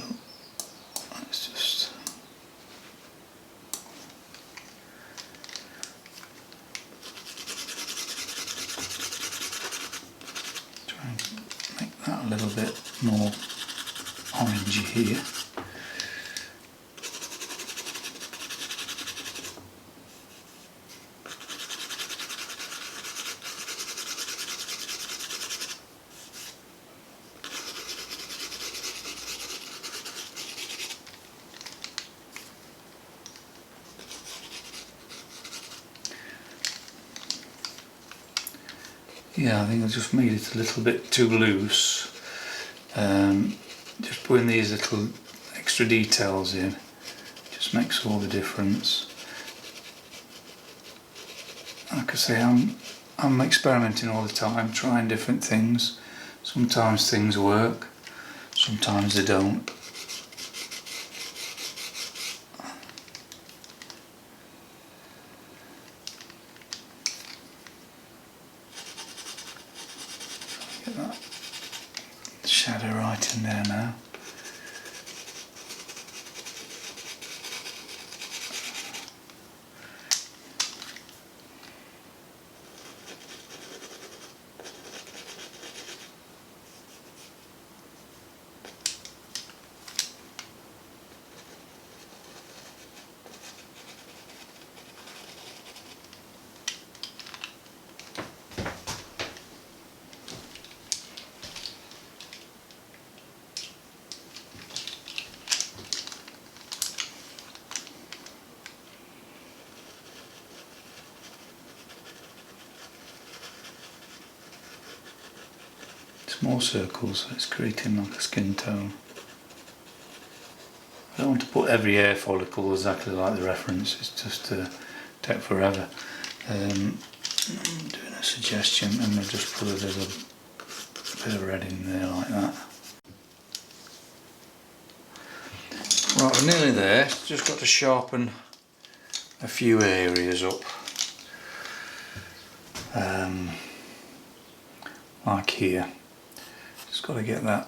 let's just try and make that a little bit more orangey here. Yeah, I think I just made it a little bit too loose. Just putting these little extra details in just makes all the difference. Like I say, I'm experimenting all the time, trying different things. Sometimes things work, sometimes they don't. Get that shadow right in there now. Small circles, so it's creating like a skin tone. I don't want to put every hair follicle exactly like the reference, it's just take forever. I'm doing a suggestion and I'll just put a little bit of red in there like that. Right, we're nearly there, just got to sharpen a few areas up. Like here. Just got to get that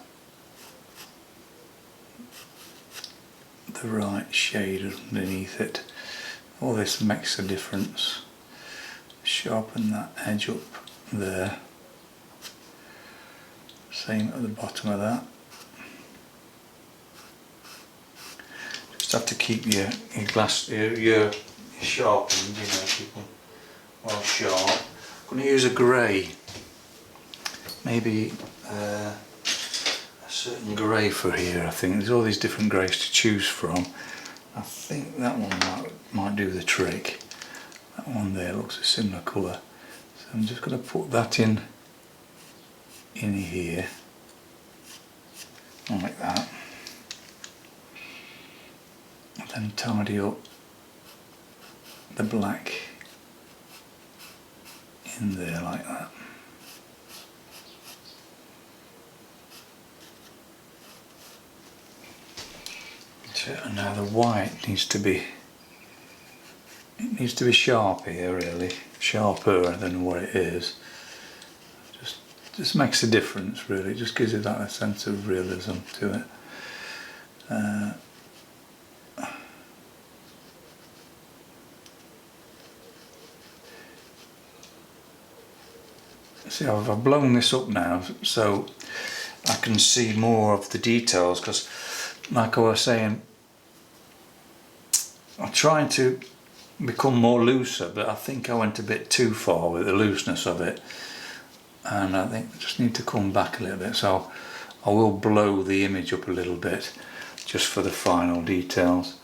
the right shade underneath it. All this makes a difference. Sharpen that edge up there. Same at the bottom of that. Just have to keep your sharpened, you know, keep them well sharp. I'm going to use a grey. Maybe a certain grey for here. I think there's all these different greys to choose from. I think that one might do the trick. That one there looks a similar colour, so I'm just going to put that in here like that, and then tidy up the black in there like that. it. And now the white needs to be sharp here, really, sharper than what it is. Just makes a difference, really. It just gives it that sense of realism to it. See, I've blown this up now so I can see more of the details, because like I was saying, I'm trying to become more looser, but I think I went a bit too far with the looseness of it, and I think I just need to come back a little bit. So I will blow the image up a little bit just for the final details,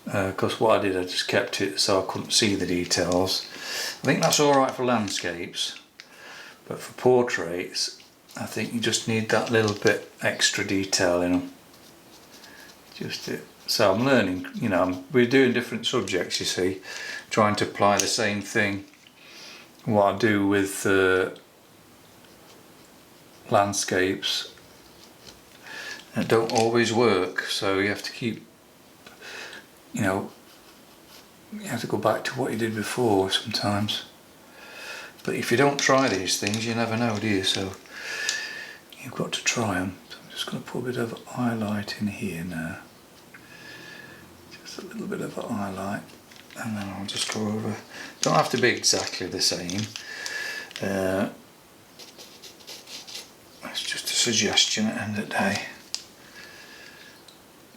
because what I did, I just kept it so I couldn't see the details. I think that's alright for landscapes, but for portraits I think you just need that little bit extra detail in them. So I'm learning, you know, we're doing different subjects, you see, trying to apply the same thing what I do with landscapes. It don't always work, so you have to keep, you know, you have to go back to what you did before sometimes. But if you don't try these things, you never know, do you? So you've got to try them. So I'm just going to put a bit of highlight in here now. Just a little bit of a highlight, and then I'll just go over. Don't have to be exactly the same. It's just a suggestion at the end of the day.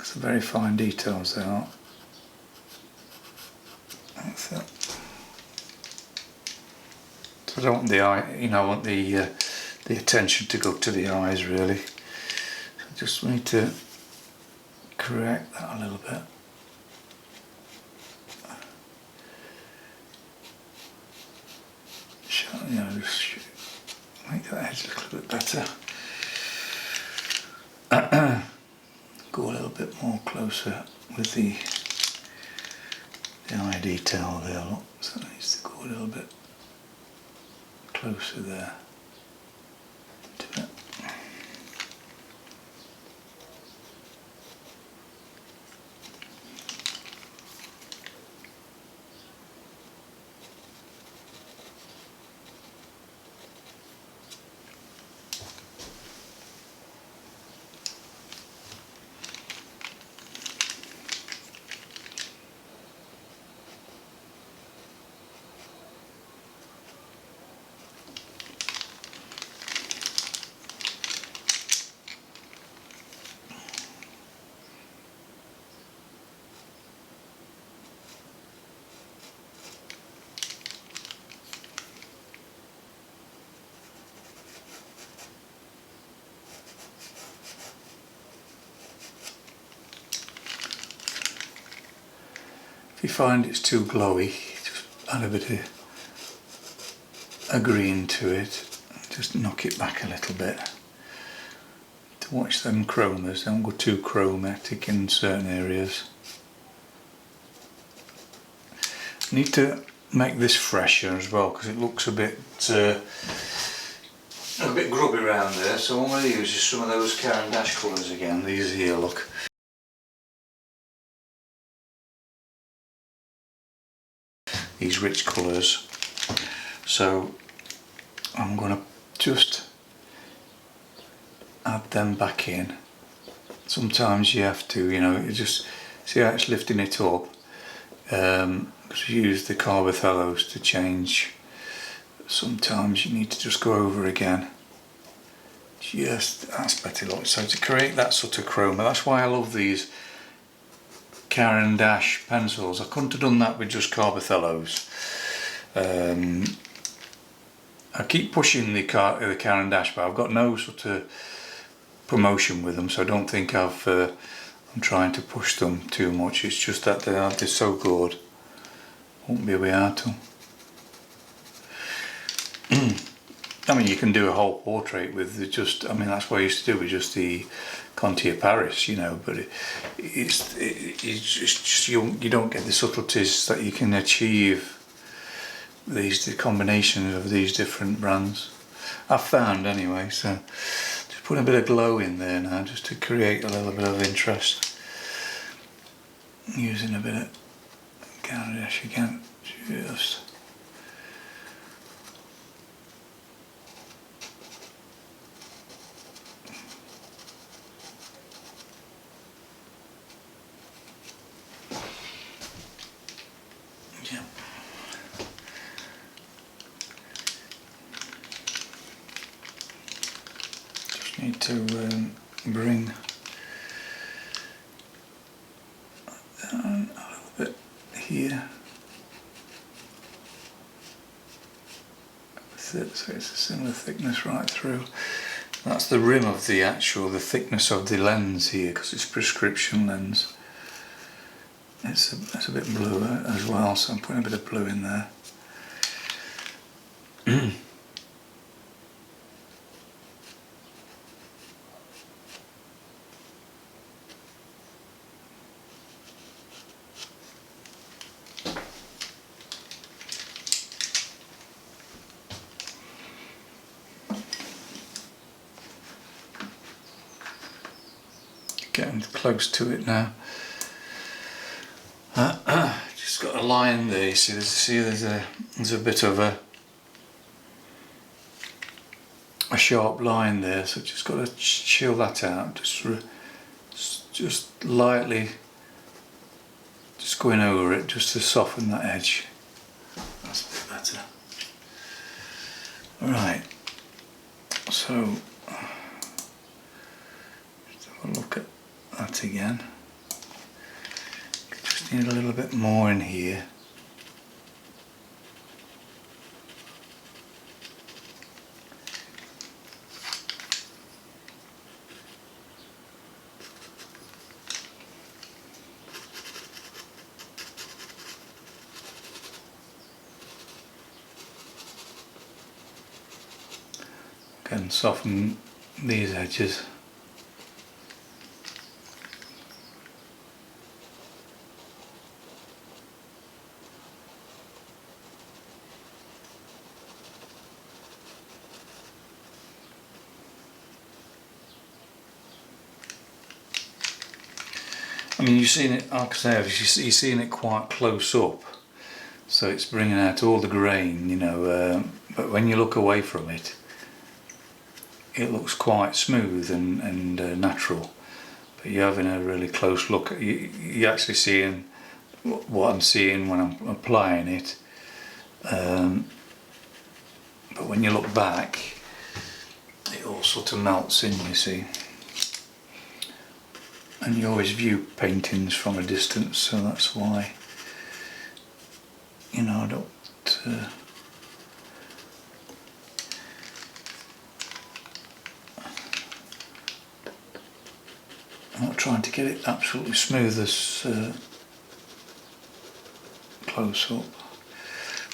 Some very fine details there. That's it. So I don't want the eye, you know, I want the attention to go to the eyes, really. So I just need to correct that a little bit. You know, just make that edge a little bit better. Go a little bit more closer with the eye detail there, look. So it needs to go a little bit closer there to it. If you find it's too glowy, just add a bit of a green to it. Just knock it back a little bit. To watch them chromas, don't go too chromatic in certain areas. Need to make this fresher as well, because it looks a bit grubby around there. So I'm going to use some of those Caran d'Ache colours again. These here, look. These rich colours. So I'm going to just add them back in. Sometimes you have to, you know, you just see how it's lifting it up. Because you use the Carbothellos to change. Sometimes you need to just go over again. Just, that's better look. So to create that sort of chroma, that's why I love these Caran d'Ache pencils. I couldn't have done that with just Carbothellos. I keep pushing the Caran d'Ache, but I've got no sort of promotion with them, so I don't think I'm trying to push them too much. It's just that they're so good. Won't be without them. I mean, you can do a whole portrait with just, I mean, that's what I used to do with just the Conti of Paris, you know, but it's just you don't get the subtleties that you can achieve the combinations of these different brands. I've found anyway, so just put a bit of glow in there now just to create a little bit of interest. using a bit of Gardash again, just yeah. Just need to bring down a little bit here. So it's a similar thickness right through. That's the rim of the thickness of the lens here, because it's prescription lens. It's a bit blue as well, so I'm putting a bit of blue in there. Getting close to it now. Just got a line there. You see, there's a bit of a sharp line there. So just got to chill that out. Just lightly, just going over it, just to soften that edge. That's a bit better. Right. So just have a look at that again. Just need a little bit more in here. Again, soften these edges. I mean, you've seen it, like I say, you're seeing it quite close up, so it's bringing out all the grain, you know, but when you look away from it, it looks quite smooth and natural. But you're having a really close look, you're actually seeing what I'm seeing when I'm applying it, but when you look back, it all sort of melts in, you see. And you always view paintings from a distance, so that's why, you know, I don't I'm not trying to get it absolutely smooth as close up,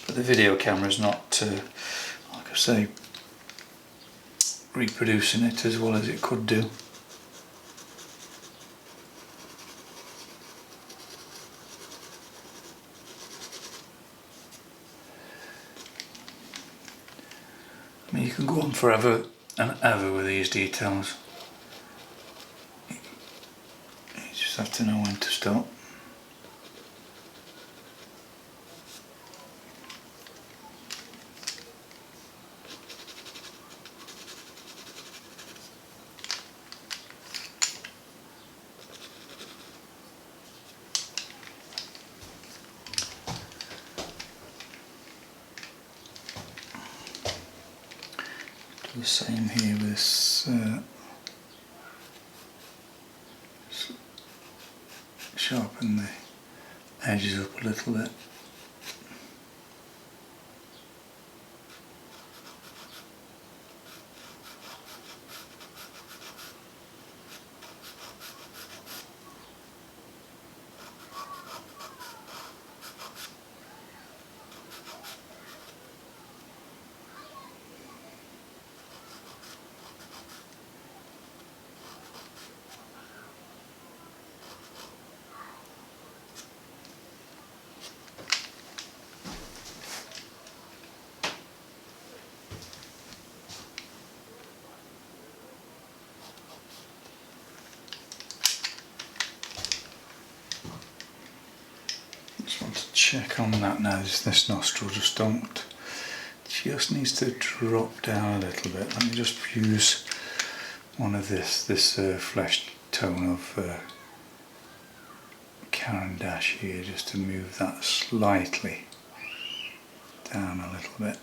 but the video camera's not, like I say, reproducing it as well as it could do. I mean, you can go on forever and ever with these details. You just have to know when to stop. Do the same here with this. Sharpen the edges up a little bit. check on that now. This nostril just needs to drop down a little bit. Let me just use one of this flesh tone of Caran d'Ache here, just to move that slightly down a little bit.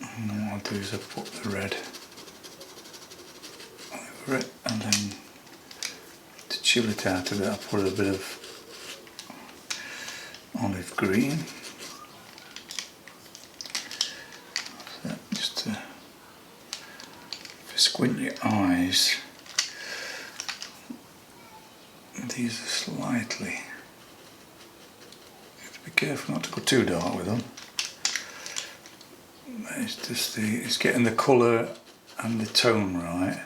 And what I'll do is I'll put the red over it, and then to chill it out a bit I'll put a bit of olive green. So just to squint your eyes, these are slightly, you have to be careful not to go too dark with them. It's just it's getting the colour and the tone right.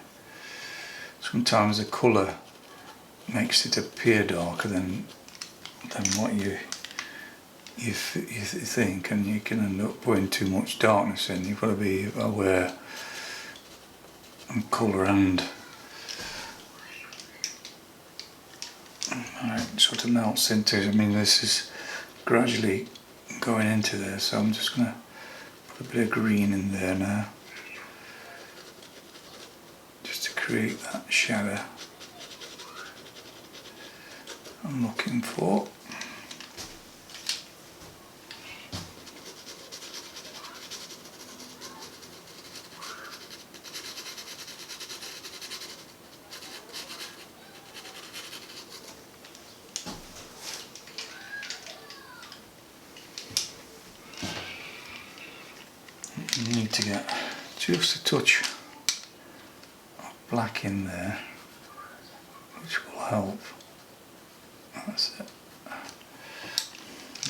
Sometimes the colour makes it appear darker than what you think, and you can end up putting too much darkness in. You've got to be aware of colour and it sort of melts into it. I mean, this is gradually going into there, so I'm just going to put a bit of green in there now, just to create that shadow I'm looking for. You need to get just a touch of black in there, which will help. That's it.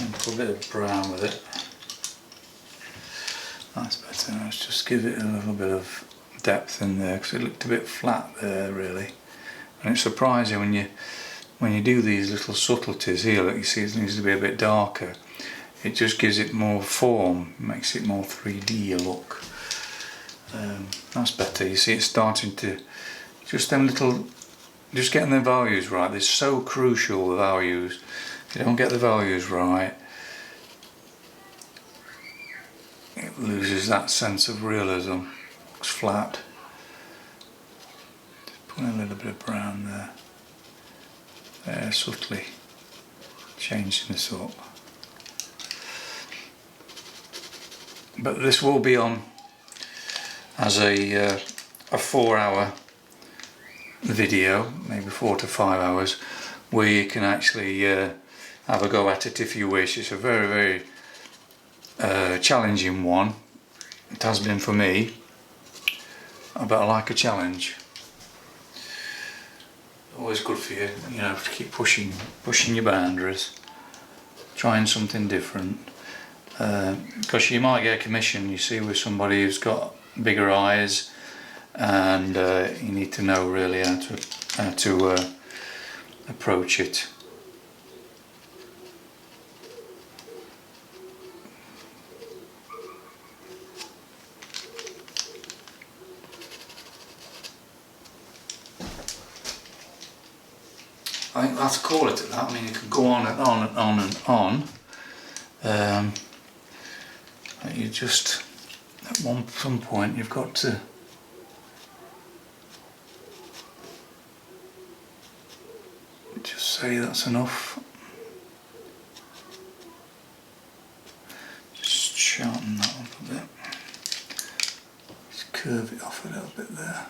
And put a bit of brown with it. That's better. Let's just give it a little bit of depth in there, because it looked a bit flat there really. And it's surprising when you do these little subtleties here, like you see it needs to be a bit darker. It just gives it more form, makes it more 3D look. That's better. You see it's starting to, just them little, just getting the values right. They're so crucial, the values. If you don't get the values right, it loses that sense of realism. Looks flat. Just putting a little bit of brown there. There, subtly changing this up. But this will be on as a 4-hour video, maybe 4 to 5 hours, where you can actually have a go at it if you wish. It's a very, very challenging one. It has been for me, but I like a challenge. Always good for you, you know, to keep pushing your boundaries, trying something different. Because you might get a commission, you see, with somebody who's got bigger eyes, and you need to know really how to approach it. I think that's call it at that. I mean, you can go on and on and on and on. You just, at some point, you've got to just say that's enough. Just sharpen that up a bit. Just curve it off a little bit there.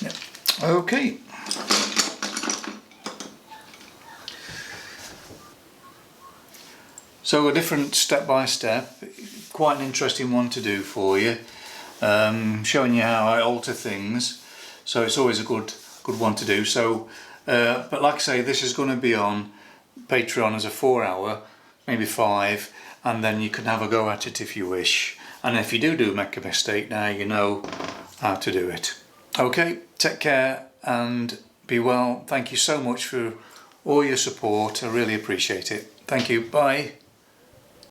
Yep. Okay. So a different step-by-step, quite an interesting one to do for you, showing you how I alter things, so it's always a good one to do. So, but like I say, this is going to be on Patreon as a 4-hour, maybe 5, and then you can have a go at it if you wish. And if you do make a mistake, now you know how to do it. Okay, take care and be well. Thank you so much for all your support. I really appreciate it. Thank you. Bye.